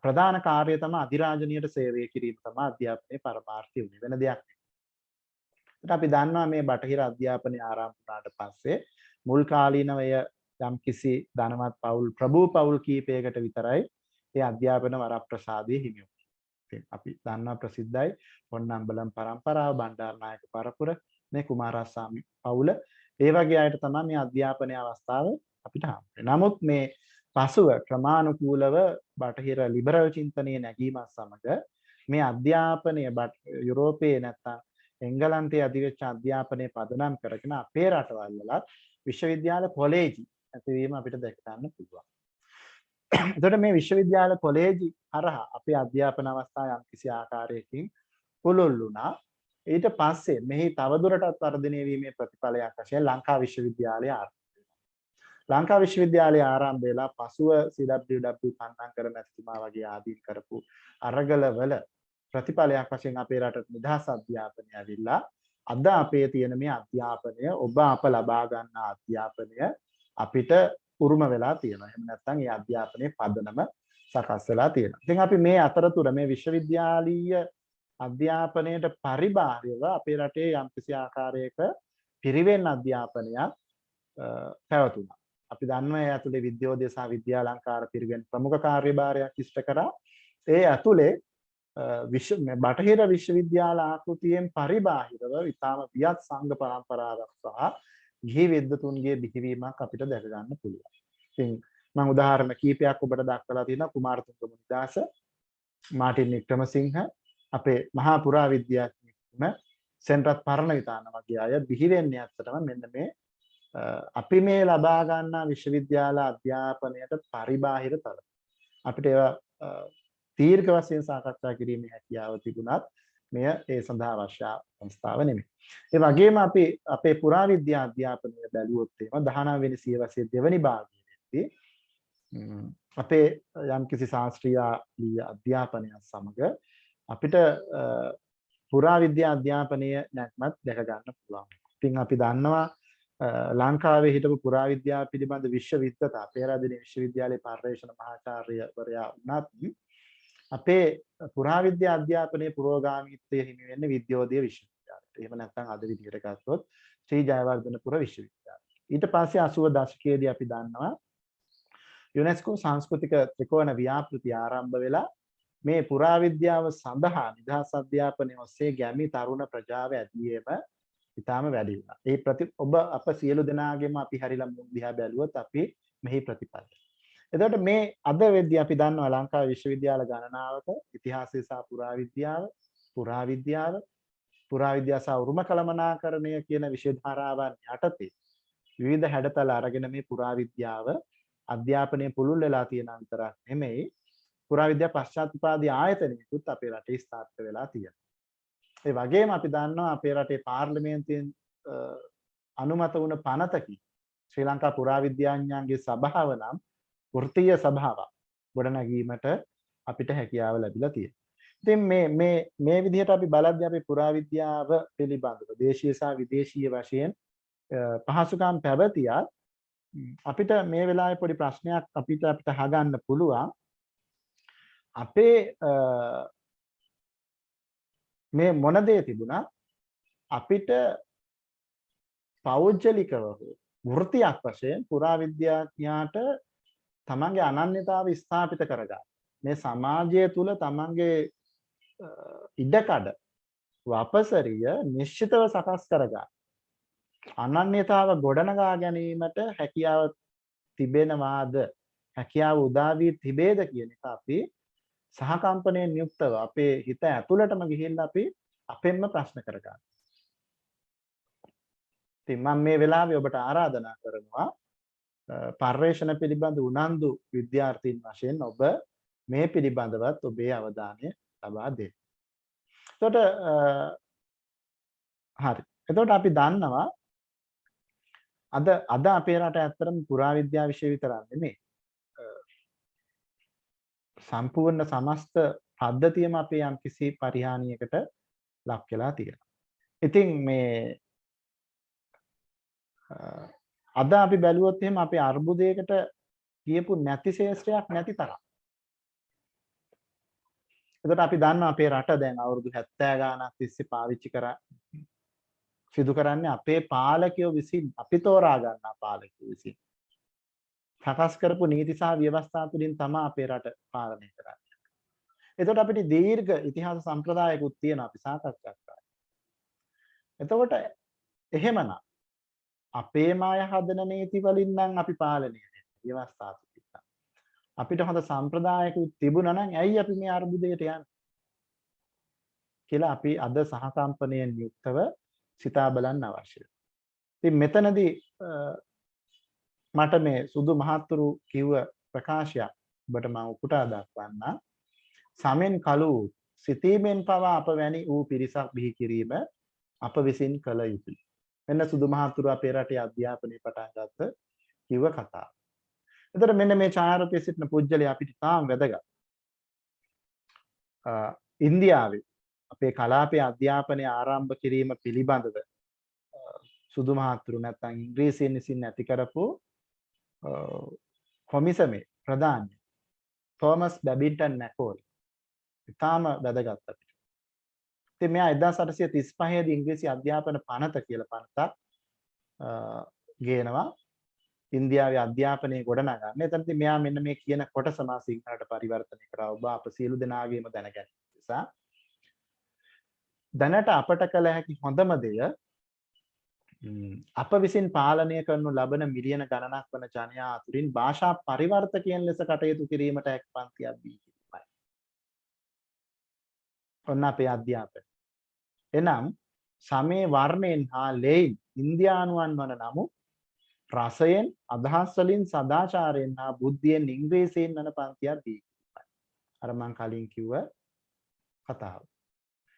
ප්‍රධාන කාර්යය තමයි අධිරාජනීයට සේවය කිරීම තමයි අධ්‍යාපනයේ පරමාර්ථය උනේ වෙන දෙයක් නෙවෙයි. එතකොට අපි දන්නවා මේ බටහිර අධ්‍යාපනය ආරම්භ වුණාට පස්සේ මුල් කාලීනව යම් කිසි ධනවත් පවුල් ප්‍රභූ පවුල් කීපයකට විතරයි මේ අධ්‍යාපන වරප්‍රසාදයේ හිමි වුනේ. ඉතින් අපි දන්නවා ප්‍රසිද්ධයි පොන්නම්බලම් පරම්පරාව, බණ්ඩාරනායක පරපුර, මේ කුමාරාස්වාමි පවුල, ඒ වගේ අයට තමයි මේ අධ්‍යාපනයේ අවස්ථාව අපිට හම්බෙන්නේ. නමුත් මේ පසුව ක්‍රමානුකූලව බටහිර ලිබරල් චින්තනයේ නැගීමත් සමග මේ අධ්‍යාපනය යුරෝපයේ නැත්තම් එංගලන්තයේ අධිවෙච්ච අධ්‍යාපනයේ පදනම් කරගෙන අපේ රටවල් වලත් විශ්වවිද්‍යාල කොලේජි ඇතිවීම අපිට දැක ගන්න පුළුවන්. එතකොට මේ විශ්වවිද්‍යාල කොලේජි හරහා අපේ අධ්‍යාපන අවස්ථාව යම් කිසි ආකාරයකින් පුළුල් වුණා. ඊට පස්සේ මෙහි තවදුරටත් වර්ධනය වීමේ ප්‍රතිඵලයක් වශයෙන් ලංකා විශ්වවිද්‍යාලය ආරම්භ වෙනවා. ලංකා විශ්වවිද්‍යාලය ආරම්භ වෙලා පසුව CWW කන්නාන්කර මැතිතුමා වගේ ආදීන් කරපු අරගලවල ප්‍රතිඵලයක් වශයෙන් අපේ රටට නිදහස් අධ්‍යාපනය ඇවිල්ලා අද අපේ තියෙන මේ අධ්‍යාපනය ඔබ අප ලබා ගන්න අධ්‍යාපනය අපිට උරුම වෙලා තියෙනවා. එහෙම නැත්නම් මේ අධ්‍යාපනයේ පදනම සකස් වෙලා තියෙනවා. ඉතින් අපි මේ අතරතුර මේ විශ්වවිද්‍යාලීය අධ්‍යාපනයට පරිබාහිරව අපේ රටේ යම්කිසි ආකාරයක පිරිවෙන් අධ්‍යාපනයක් පැවතුණා. අපි දන්නවා ඒ ඇතුලේ විද්‍යෝදය සහ විද්‍යාලංකාර පිරිවෙන් ප්‍රමුඛ කාර්යභාරයක් ඉෂ්ට කරා. ඒ ඇතුලේ බටහිර විශ්වවිද්‍යාල ආකෘතියෙන් පරිබාහිරව ඉතාම වියත් සංඝ පරම්පරාවක් සහ ගිහි විද්වතුන්ගේ බිහිවීමක් අපිට දැක ගන්න පුළුවන්. ඉතින් මම උදාහරණ කීපයක් ඔබට දක්වලා තියෙනවා. කුමාරතුංග මුනිදාස, මාටින් වික්‍රමසිංහ, අපේ මහා පුරා විද්‍යාඥයෙක්ම සෙන්රත් පරණවිතාන වගේ අය බිහි වෙන්නේ ඇත්තටම මෙන්න මේ අපි මේ ලබා ගන්නා විශ්වවිද්‍යාල අධ්‍යාපනයට පරිබාහිර තල. අපිට ඒවා දීර්ඝ වශයෙන් සාකච්ඡා කිරීමේ හැකියාව තිබුණත් මෙය ඒ සඳහා අවශ්‍ය අවස්ථාව නෙමෙයි. ඒ වගේම අපි අපේ පුරාවිද්‍යා අධ්‍යාපනය බැලුවොත් එහෙම 19 වෙනි සියවසේ දෙවැනි භාගයේදී අපේ යම්කිසි ශාස්ත්‍රීය අධ්‍යාපනයත් සමග අපිට පුරාවිද්‍යා අධ්‍යාපනය නැත්මත් දැක ගන්න පුළුවන්. ඉතින් අපි දන්නවා ලංකාවේ හිටපු පුරාවිද්‍යාව පිළිබඳ විශ්වවිද්‍යාලය පෙරදින විශ්වවිද්‍යාලයේ පර්යේෂණ මහාචාර්යවරයා වුණත් අපේ පුරාවිද්‍යා අධ්‍යාපනයේ පුරෝගාමීත්වයේ හිමි වෙන්නේ විද්‍යෝදය විශ්වවිද්‍යාලයට. එහෙම නැත්නම් අද විදිහට ගත්තොත් ශ්‍රී ජයවර්ධනපුර විශ්වවිද්‍යාලය. ඊට පස්සේ 80 දශකයේදී අපි දන්නවා යුනෙස්කෝ සංස්කෘතික ත්‍රිකෝණ ව්‍යාපෘති ආරම්භ වෙලා මේ පුරාවිද්‍යාව සඳහා නිදහස් අධ්‍යාපනය ඔස්සේ ගැමි තරුණ ප්‍රජාව ඇදීම ඉතාම වැඩි වුණා. ඒ ඔබ අප සියලු දෙනාගේම අපි හරිලා මුන් දිහා බැලුවොත් අපි මෙහි ප්‍රතිඵල. එතකොට මේ අද වෙද්දී අපි දන්නවා ලංකාවේ විශ්වවිද්‍යාල ගණනාවක ඉතිහාසය සහ පුරාවිද්‍යාව සහ උරුම කළමනාකරණය කියන විෂය ධාරාවන් යටතේ විවිධ හැඩතල අරගෙන මේ පුරාවිද්‍යාව අධ්‍යාපනයේ පුළුල් වෙලා තියෙන අතරක් නෙමෙයි පුරාවිද්‍යා පශ්චාත්පාදී ආයතනයකුත් අපේ රටේ ස්ථාපිත වෙලා තියෙනවා. ඒ වගේම අපි දන්නවා අපේ රටේ පාර්ලිමේන්තුවෙන් අනුමත වුණ පනතකින් ශ්‍රී ලංකා පුරාවිද්‍යාඥයන්ගේ සභාව නම් වෘත්තීය සභාවක් ගොඩනැගීමට අපිට හැකියාව ලැබිලා තියෙනවා. ඉතින් මේ විදිහට අපි බලද්දී අපේ පුරාවිද්‍යාව පිළිබඳව දේශීය සහ විදේශීය වශයෙන් පහසුකම් පැවතියත් අපිට මේ වෙලාවේ පොඩි ප්‍රශ්නයක් අපිට අහගන්න පුළුවන්. අපේ මේ මොන දේ තිබුණා අපිට පෞද්ගලිකව වෘත්තියක් වශයෙන් පුරාවිද්‍යාඥයාට තමන්ගේ අනන්‍යතාවය ස්ථාපිත කරගන්න. මේ සමාජය තුළ තමන්ගේ ඉඩකඩ වපසරිය නිශ්චිතව සකස් කරගන්න. අනන්‍යතාව ගොඩනගා ගැනීමට හැකියාව තිබෙනවාද? හැකියාව උදා වී තිබේද කියන එක අපි සහකම්පනයෙන් යුක්තව අපේ හිත ඇතුළටම ගිහිල්ලා අපි අපෙන්ම ප්‍රශ්න කරගන්න. ඉතින් මම මේ වෙලාවේ ඔබට ආරාධනා කරනවා පර්යේෂණ පිළිබඳ උනන්දු විද්‍යාර්ථීන් වශයෙන් ඔබ මේ පිළිබඳවත් ඔබේ අවධානය ලබා දෙන්න. එතකොට හරි. එතකොට අපි දන්නවා අද අපේ රට ඇත්තටම පුරාවිද්‍යා විෂය විතරක් නෙමෙයි සම්පූර්ණ සමස්ත පද්ධතියම අපේ යම්කිසි පරිහානියකට ලක් වෙලා තියෙනවා. ඉතින් මේ අද අපි බැලුවොත් එහෙම අපේ අර්බුදයකට කියපු නැති ශේෂ්ත්‍රයක් නැති තරම්. එතකොට අපි දන්නවා අපේ රට දැන් අවුරුදු 70 ගාණක් තිස්සේ පාවිච්චි සිදු කරන්නේ අපේ පාලකයෝ විසින් අපි තෝරා ගන්නා පාලකයෝ විසින් සකස් කරපු නීති සහ ව්‍යවස්ථා තුළින් තමයි අපේ රට පාලනය කරන්නේ. එතකොට අපිට දීර්ඝ ඉතිහාස සම්ප්‍රදායකුත් තියෙනවා අපි සාකච්ඡා කරා. එතකොට එහෙමනම් අපේම අය හදන නීති වලින් නම් අපි පාලනය වෙන්නේ ව්‍යවස්ථා තුළින්. අපිට හොඳ සම්ප්‍රදායකුත් තිබුණා නම් ඇයි අපි මේ අර්බුදයට යන්නේ කියලා අපි අද සහකම්පනයෙන් යුක්තව සිතා බලන්න අවශ්‍යයි. ඉතින් මෙතනදී මට මේ සුදු මහත්තුරු කිව්ව ප්‍රකාශයක් ඔබට මම උපුටා දක්වන්න. සමෙන් කළු සිතීමෙන් පවා අප වැනි වූ පිරිසක් බිහි කිරීම අප විසින් කළ යුතුයි. මෙන්න සුදු මහතුරු අපේ රටේ අධ්‍යාපනය පටන් ගත්ත කිව්ව කතාව. එතකොට මෙන්න මේ ඡායාරූපයේ සිටින පුජ්‍යලයා අපිට තාම වැදගත්. ඉන්දියාවේ අපේ කලාපයේ අධ්‍යාපනය ආරම්භ කිරීම පිළිබඳව සුදු මහතුරු නැත්නම් ඉංග්‍රීසියෙන් විසින් ඇති කරපු කොමිසමේ ප්‍රධානී තෝමස් බැබින්ටන් මැකෝල් ඉතාම වැදගත් අපිට. ඉතින් මෙයා 1835 දී ඉංග්‍රීසි අධ්‍යාපන පනත කියලා පනතක් ගේනවා ඉන්දියාවේ අධ්‍යාපනයේ ගොඩනගන්න. එතනදී මෙයා මෙන්න මේ කියන කොටස මා සිංහලට පරිවර්තනය කරා ඔබ අප සියලු දෙනාගේම දැනගන්න නිසා. දැනට අපට කළ හැකි හොඳම දෙය අප විසින් පාලනය කරනු ලබන මිලියන ගණනක් වන ජනයා අතුරින් භාෂා පරිවර්තකයන් ලෙස කටයුතු කිරීමට එක් පන්තියක් දී තිබයි. ඔන්න අපේ අධ්‍යාපනය. එනම් සමේ වර්ණයෙන් හා ලේයින් ඉන්දියානුවන් වන නමුත් රසයෙන් අදහස් වලින් සදාචාරයෙන් හා බුද්ධියෙන් ඉංග්‍රීසියෙන් වන පන්තියක් දී තිබයි. අර මං කලින් කිව්ව කතාව.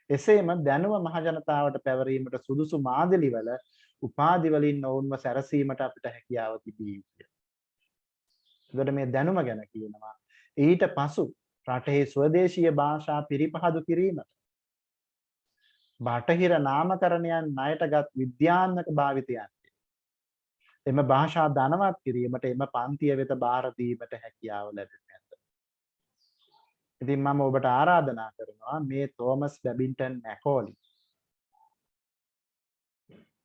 එසේම දැනුම මහජනතාවට පැවරීමට සුදුසු මාදිලිවල උපාධි වලින් ඔවුන්ව සැරසීමට අපිට හැකියාව තිබිය යුතුය. එතකොට මේ දැනුම ගැන කියනවා. ඊට පසු රටේ ස්වදේශීය භාෂා පිරිපහදු කිරීමට බටහිර නාමකරණයන් ණයටගත් විද්‍යාත්මක භාවිතයන් එම භාෂා ධනවත් කිරීමට එම පන්තිය වෙත බාර දීමට හැකියාව ලැබෙන්නේ නැත. ඉතින් මම ඔබට ආරාධනා කරනවා මේ තෝමස් බැබින්ටන් මැකෝලි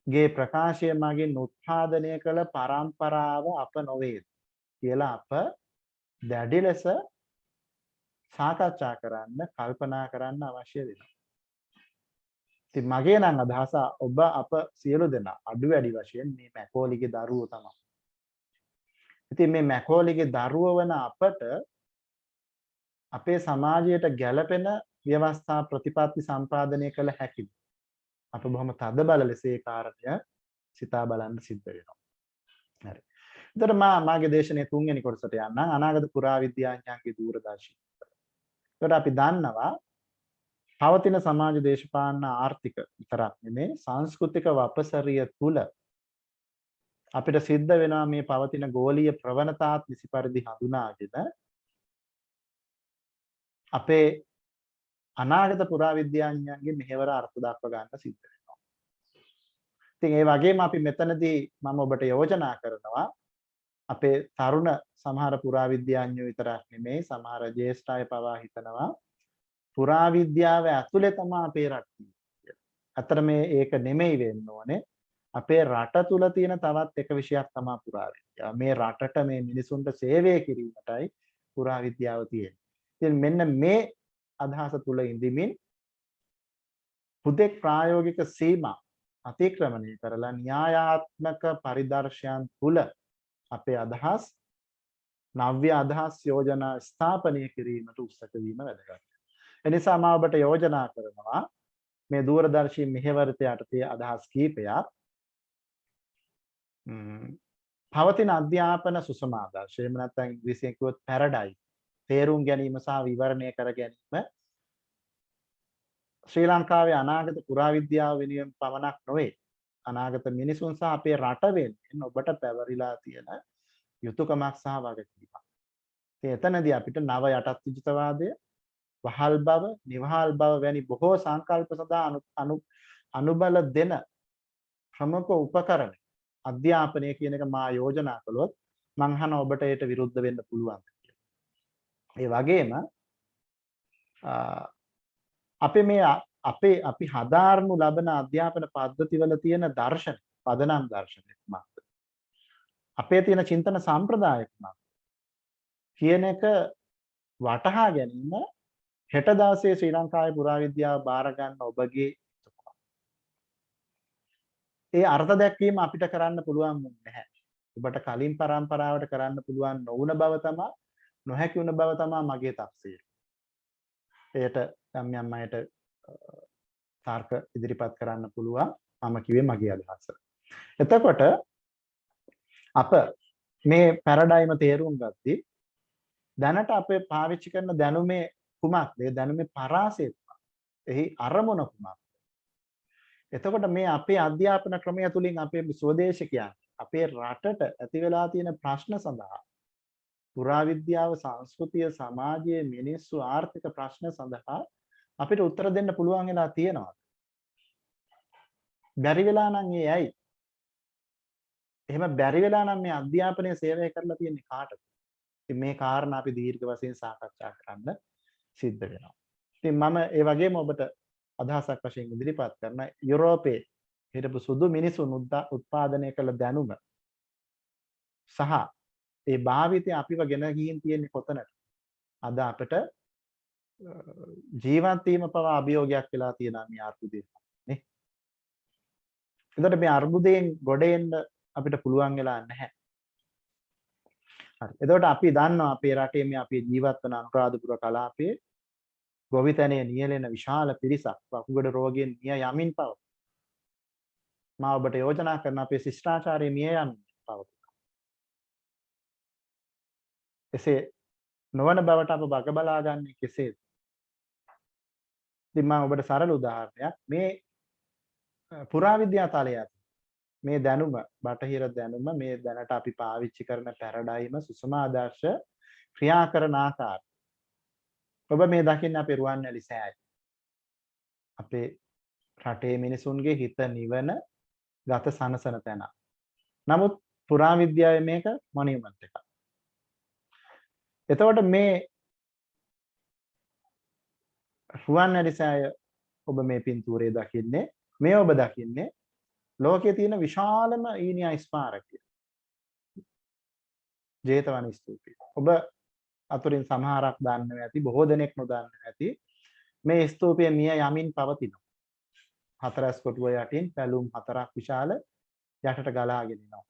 ගේ ප්‍රකාශය මගින් උත්පාදනය කළ පරම්පරාව අප නොවේද කියලා අප දැඩි ලෙස සාකච්ඡා කරන්න කල්පනා කරන්න අවශ්‍ය වෙනවා. ඉතින් මගේ නම් අදහස ඔබ අප සියලු දෙනා අඩු වැඩි වශයෙන් මේ මැකෝලිගේ දරුවෝ තමයි. ඉතින් මේ මැකෝලිගේ දරුවෝ වන අපට අපේ සමාජයට ගැළපෙන ව්‍යවස්ථා ප්‍රතිපත්ති සම්පාදනය කළ හැකියි. අප බොහොම තද බල ලෙස ඒ කාරණය සිතා බලන්න සිද්ධ වෙනවා. හරි. එතකොට මාගේ දේශනාවේ තුන්වෙනි කොටසට යන්නම් අනාගත පුරාවිද්‍යාඥයන්ගේ දූරදර්ශී. එතකොට අපි දන්නවා පවතින සමාජ දේශපාලන ආර්ථික විතරක් නෙමේ සංස්කෘතික වපසරිය තුල අපිට සිද්ධ වෙනවා මේ පවතින ගෝලීය ප්‍රවණතාත් නිසි පරිදි හඳුනාගෙන අපේ අනාගත පුරාවිද්‍යාඥයන්ගේ මෙහෙවර අර්ථ දක්ව ගන්න සිද්ධ වෙනවා. ඉතින් ඒ වගේම අපි මෙතනදී මම ඔබට යෝජනා කරනවා අපේ තරුණ සමහර පුරාවිද්‍යාඥයෝ විතරක් නෙමේ සමහර ජ්‍යෙෂ්ඨ අය පවා හිතනවා පුරාවිද්‍යාව ඇතුලේ තමයි අපේ රට තියෙන්නේ. අතර මේ ඒක නෙමෙයි වෙන්න ඕනේ. අපේ රට තුල තියෙන තවත් එක විෂයක් තමයි පුරාවිද්‍යාව. මේ රටට මේ මිනිසුන්ට සේවය කිරීමටයි පුරාවිද්‍යාව තියෙන්නේ. ඉතින් මෙන්න මේ අදහස තුල ඉඳිමින් හුදෙක් ප්‍රායෝගික සීමා අතික්‍රමණය කරලා න්‍යායාත්මක පරිදර්ශයන් තුල අපේ අදහස් නව්‍ය අදහස් යෝජනා ස්ථාපනය කිරීමට උත්සාහ වීම වැදගත්. එනිසා මම ඔබට යෝජනා කරනවා මේ දූරදර්ශී මෙහෙවරට යටතේ අදහස් කීපයක් පවතින අධ්‍යාපන සුසම ආදර්ශය එහෙම නැත්නම් ඉංග්‍රීසියෙන් කිව්වොත් පැරඩයිස් තේරුම් ගැනීම සහ විවරණය කර ගැනීම ශ්‍රී ලංකාවේ අනාගත පුරාවිද්‍යාව වෙනුවෙන් පමණක් නොවේ අනාගත මිනිසුන් සහ අපේ රට වෙනුවෙන් ඔබට පැවරිලා තියෙන යුතුයකමක් සහ වගකීමක්. එතනදී අපිට නව යටත් විජිතවාදය වහල් බව, නිවහල් බව වැනි බොහෝ සංකල්ප සඳහා අනුබල දෙන ප්‍රමුඛ උපකරණ අධ්‍යාපනය කියන එක මා යෝජනා කළොත් මං අහන ඔබට ඒට විරුද්ධ වෙන්න පුළුවන්. ඒ වගේම අපි හදාරනු ලබන අධ්‍යාපන පද්ධතිවල තියෙන දර්ශන පදනම් දර්ශනය කුමක්ද? අපේ තියෙන චින්තන සම්ප්‍රදාය කුමක්ද? කියන එක වටහා ගැනීම හෙට දවසේ ශ්‍රී ලංකාවේ පුරාවිද්‍යාව බාර ගන්න ඔබගේ ඒ අර්ථ දැක්වීම අපිට කරන්න පුළුවන් නැහැ. ඔබට කලින් පරම්පරාවට කරන්න පුළුවන් නොවුන බව තමයි නොහැකි වුණ බව තමයි මගේ තක්සේර. එයට යම් අයට තර්ක ඉදිරිපත් කරන්න පුළුවන්. මම කිව්වේ මගේ අදහස. එතකොට අප මේ පැරඩයිම තේරුම් ගත්තී දැනට අපේ පාවිච්චි කරන දැනුමේ කුමක්ද? ඒ දැනුමේ පරාසය කුමක්ද? එහි අරමුණ කුමක්ද? එතකොට මේ අපේ අධ්‍යාපන ක්‍රමය තුලින් අපේ ස්වදේශිකයන් අපේ රටට ඇති වෙලා තියෙන ප්‍රශ්න සඳහා පුරාවිද්‍යාව සංස්කෘතිය සමාජයේ මිනිස්සු ආර්ථික ප්‍රශ්න සඳහා අපිට උත්තර දෙන්න පුළුවන් වෙලා තියෙනවා. බැරි වෙලා නම් ඒ ඇයි? එහෙම බැරි වෙලා නම් මේ අධ්‍යාපනයේ සේවය කරලා තියෙන්නේ කාටද? ඉතින් මේ කාරණා අපි දීර්ඝ වශයෙන් සාකච්ඡා කරන්න සිද්ධ වෙනවා. ඉතින් මම ඒ වගේම ඔබට අදහසක් වශයෙන් ඉදිරිපත් කරන යුරෝපයේ හිටපු සුදු මිනිසුන් උත්පාදනය කළ දැනුම සහ ඒ භාවිතය අපිව ගෙන ගිහින් තියෙන්නේ කොතනද? අද අපිට ජීවත් වීම පවා අභියෝගයක් වෙලා තියෙනවා මේ අර්බුදයෙන් නේ. එතකොට මේ අර්බුදයෙන් ගොඩ එන්න අපිට පුළුවන් වෙලා නැහැ. හරි. එතකොට අපි දන්නවා අපේ රටේ මේ අපි ජීවත් වන අනුරාධපුර කලාපයේ ගොවිතැනේ නියැලෙන විශාල පිරිසක් වකුගඩු රෝගයෙන් මිය යමින් පවතී. මා ඔබට යෝජනා කරන අපේ ශිෂ්ටාචාරයේ මිය යමින් පවතී. එසේ නොවන බවට අප වග බලාගන්නේ කෙසේද? ඉතින් මම ඔබට සරල උදාහරණයක් මේ පුරාවිද්‍යා තලය මේ දැනුම බටහිර දැනුම මේ දැනට අපි පාවිච්චි කරන පැරඩයිම සුසම ආදර්ශ ක්‍රියා කරන ආකාරය. ඔබ මේ දකින්න අපේ රුවන්වැලි සෑය. අපේ රටේ මිනිසුන්ගේ හිත නිවන ගත සනසන තැන. නමුත් පුරාවිද්‍යාවේ මේක මොනියුමන්ට් එකක්. එතකොට මේ රුවන්වැලි සෑය ඔබ මේ පින්තූරේ දකින්නේ මේ ඔබ දකින්නේ ලෝකයේ තියෙන විශාලම ඊනියා ස්මාරකය. ජේතවන ස්තූපය. ඔබ අතුරින් සමහරක් දන්නව ඇති බොහෝ දෙනෙක් නොදන්නව ඇති මේ ස්තූපය මිය යමින් පවතිනවා. හතරස් කොටුව යටින් පැලුම් හතරක් විශාල යටට ගලාගෙන එනවා.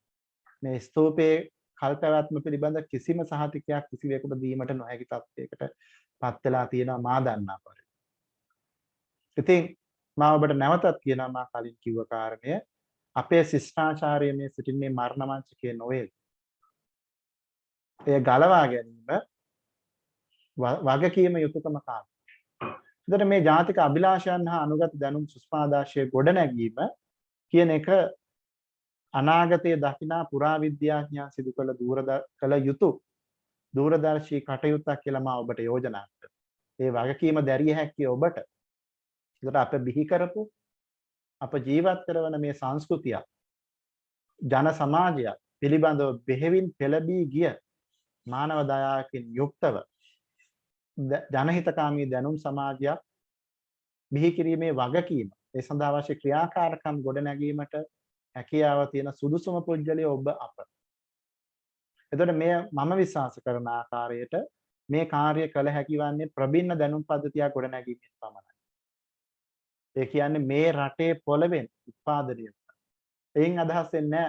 මේ ස්තූපයේ කල්පැවැත්ම පිළිබඳ කිසිම සහතිකයක් කිසිවෙකුට දීමට නොහැකි තත්ත්වයකට පත් වෙලා තියෙනවා මා දන්නා පරිදි. ඉතින් මම ඔබට නැවතත් කියනවා මා කලින් කිව්ව කාරණය අපේ ශිෂ්ටාචාරයේ මේ සිටින්නේ මරණ මංචකයේ නොවේ. එය ගලවා ගැනීම වගකීම යුතුයකම කාර්යය. එතකොට මේ ජාතික අභිලාෂයන් හා අනුගත දැනුම් සුස්පාදාශයේ ගොඩනැගීම කියන එක අනාගතයේ දකිනා පුරාවිද්‍යාඥයන් සිදු කළ යුතු දූරදර්ශී කටයුත්තක් කියලා මම ඔබට යෝජනා කරනවා. ඒ වගකීම දැරිය හැක්කේ ඔබට. ඒකට අප බිහි කරපු අප ජීවත් කරන මේ සංස්කෘතිය ජන සමාජය පිළිබඳව බෙහෙවින් පෙළඹී ගිය මානව දයාවකින් යුක්තව ජනහිතකාමී දැනුම් සමාජයක් බිහි කිරීමේ වගකීම ඒ සඳහා අවශ්‍ය ක්‍රියාකාරකම් ගොඩනැගීමට හැකියාව තියෙන සුදුසුම පුජ්‍යලයේ ඔබ අප. එතකොට මේ මම විශ්වාස කරන ආකාරයට මේ කාර්ය කළ හැකි වන්නේ ප්‍රබින්න දැනුම් පද්ධතියක් ගොඩනැගීමෙන් පමණයි. ඒ කියන්නේ මේ රටේ පොළවෙන් උත්පාදනය. එයින් අදහස් වෙන්නේ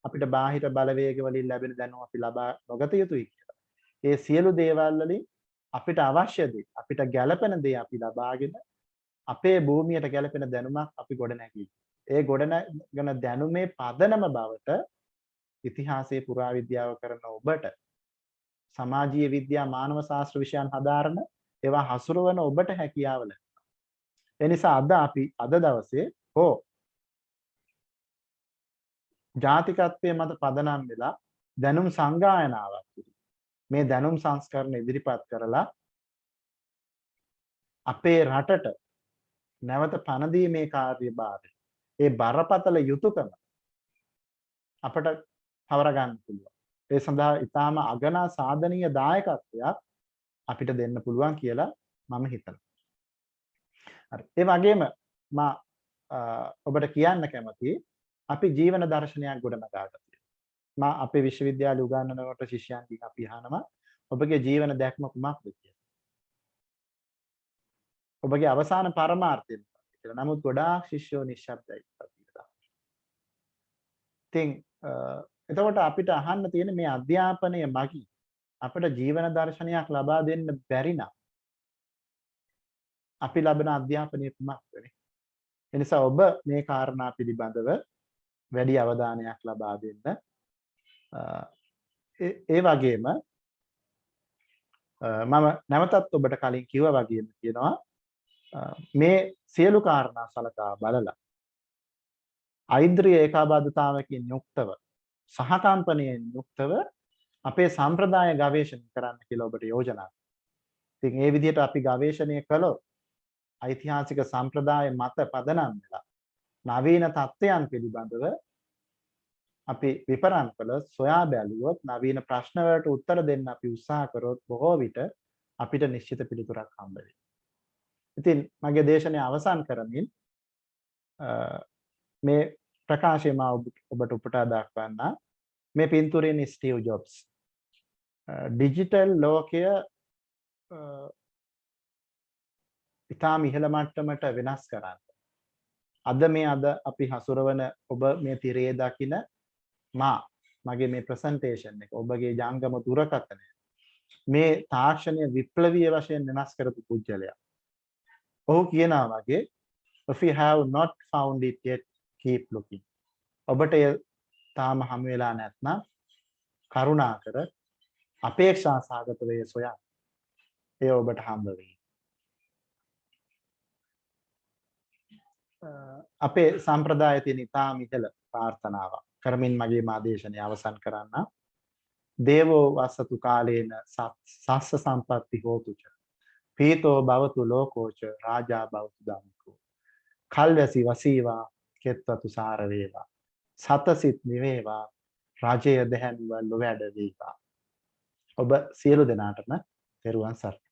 අපිට බාහිර බලවේග වලින් ලැබෙන දැනුම අපි ලබා නොගත යුතුයි කියලා. ඒ සියලු දේවල් වලින් අපිට අවශ්‍ය දේ අපිට ගැළපෙන දේ අපි ලබාගෙන අපේ භූමියට ගැළපෙන දැනුමක් අපි ගොඩනැගී. ඒ ගොඩනැගෙන දැනුමේ පදනම බවට ඉතිහාසයේ පුරාවිද්‍යාව කරන ඔබට සමාජීය විද්‍යා මානව ශාස්ත්‍ර විෂයන් හදාරන ඒවා හසුරවන ඔබට හැකියාව ලැබෙනවා. ඒ නිසා අද දවසේ ජාතිකත්වයේ මත පදනම් වෙලා දැනුම් සංගායනාවක් මේ දැනුම් සංස්කරණ ඉදිරිපත් කරලා අපේ රටට නැවත පණ දීමේ කාර්යභාරය ඒ බරපතල යුතුයකම අපට පවර ගන්න පුළුවන්. ඒ සඳහා ඊටාම අගනා සාධනීය දායකත්වයක් අපිට දෙන්න පුළුවන් කියලා මම හිතනවා. හරි. ඒ වගේම ඔබට කියන්න කැමතියි අපි ජීවන දර්ශනයක් ගොඩනගා ගන්නවා. අපේ විශ්වවිද්‍යාලය උගන්වනකොට ශිෂ්‍යයන්ගෙන් අපි අහනවා ඔබගේ ජීවන දැක්ම කුමක්ද කියලා. ඔබගේ අවසාන පරමාර්ථය මොකක්ද කියලා. නමුත් ගොඩාක් ශිෂ්‍යෝ නිශ්ශබ්දයි. ඉතින් එතකොට අපිට අහන්න තියෙන මේ අධ්‍යාපනය මගින් අපිට ජීවන දර්ශනයක් ලබා දෙන්න බැරි නම් අපි ලබන අධ්‍යාපනය කුමක්ද? ඒ නිසා ඔබ මේ කාරණා පිළිබඳව වැඩි අවධානයක් ලබා දෙන්න. ඒ වගේම මම නැවතත් ඔබට කලින් කිව්වා වගේම කියනවා මේ සියලු කාරණා සලකා බලලා ඓද්‍රිය ඒකාබද්ධතාවකින් යුක්තව සහකම්පනයෙන් යුක්තව අපේ සම්ප්‍රදාය ගවේෂණය කරන්න කියලා ඔබට යෝජනා කරනවා. ඉතින් මේ විදිහට අපි ගවේෂණය කළොත් ඓතිහාසික සම්ප්‍රදාය මත පදනම් වෙලා නවීන තත්ත්වයන් පිළිබඳව අපි විපරම් කළොත් සොයා බැලුවොත් නවීන ප්‍රශ්න වලට උත්තර දෙන්න අපි උත්සාහ කරොත් බොහෝ විට අපිට නිශ්චිත පිළිතුරක් හම්බ වෙනවා. ඉතින් මගේ දේශනය අවසන් කරමින් මේ ප්‍රකාශය මා ඔබට උපුටා දක්වන්න මේ පින්තූරයෙන් ස්ටීව් ජොබ්ස් ඩිජිටල් ලෝකය ඉතාම ඉහළ මට්ටමට වෙනස් කරන්න. අද අපි හසුරවන ඔබ මේ තිරයේ දකින මගේ මේ ප්‍රසන්ටේෂන් එක ඔබගේ ජංගම දුරකථනය මේ තාක්ෂණය විප්ලවීය වශයෙන් වෙනස් කරපු පුජ්‍යලයා. ඔහු කියනවා වගේ if you have not found it yet keep looking. ඔබට තාම හමු වෙලා නැත්නම් කරුණාකර අපේක්ෂා සහගත වේ සොයන්න. ඒ ඔබට හම්බ වෙයි. අපේ සම්ප්‍රදායේ තියෙන ඉතාම ඉහළ ප්‍රාර්ථනාවක් කරමින් මගේ ආදේශනය අවසන් කරන්න. දේවෝ වසතු කාලේන සස්ස සම්පatti හෝතුච. පීතෝ භවතු ලෝකෝච රාජා භවතු ධම්මිකෝ. කල්වැසි වසීවා කෙත්වතු සාර වේවා. සතසිත නිවේවා රජය දැහැමිව ලොවැඩ වේවා. ඔබ සියලු දෙනාටම තෙරුවන් සරණයි.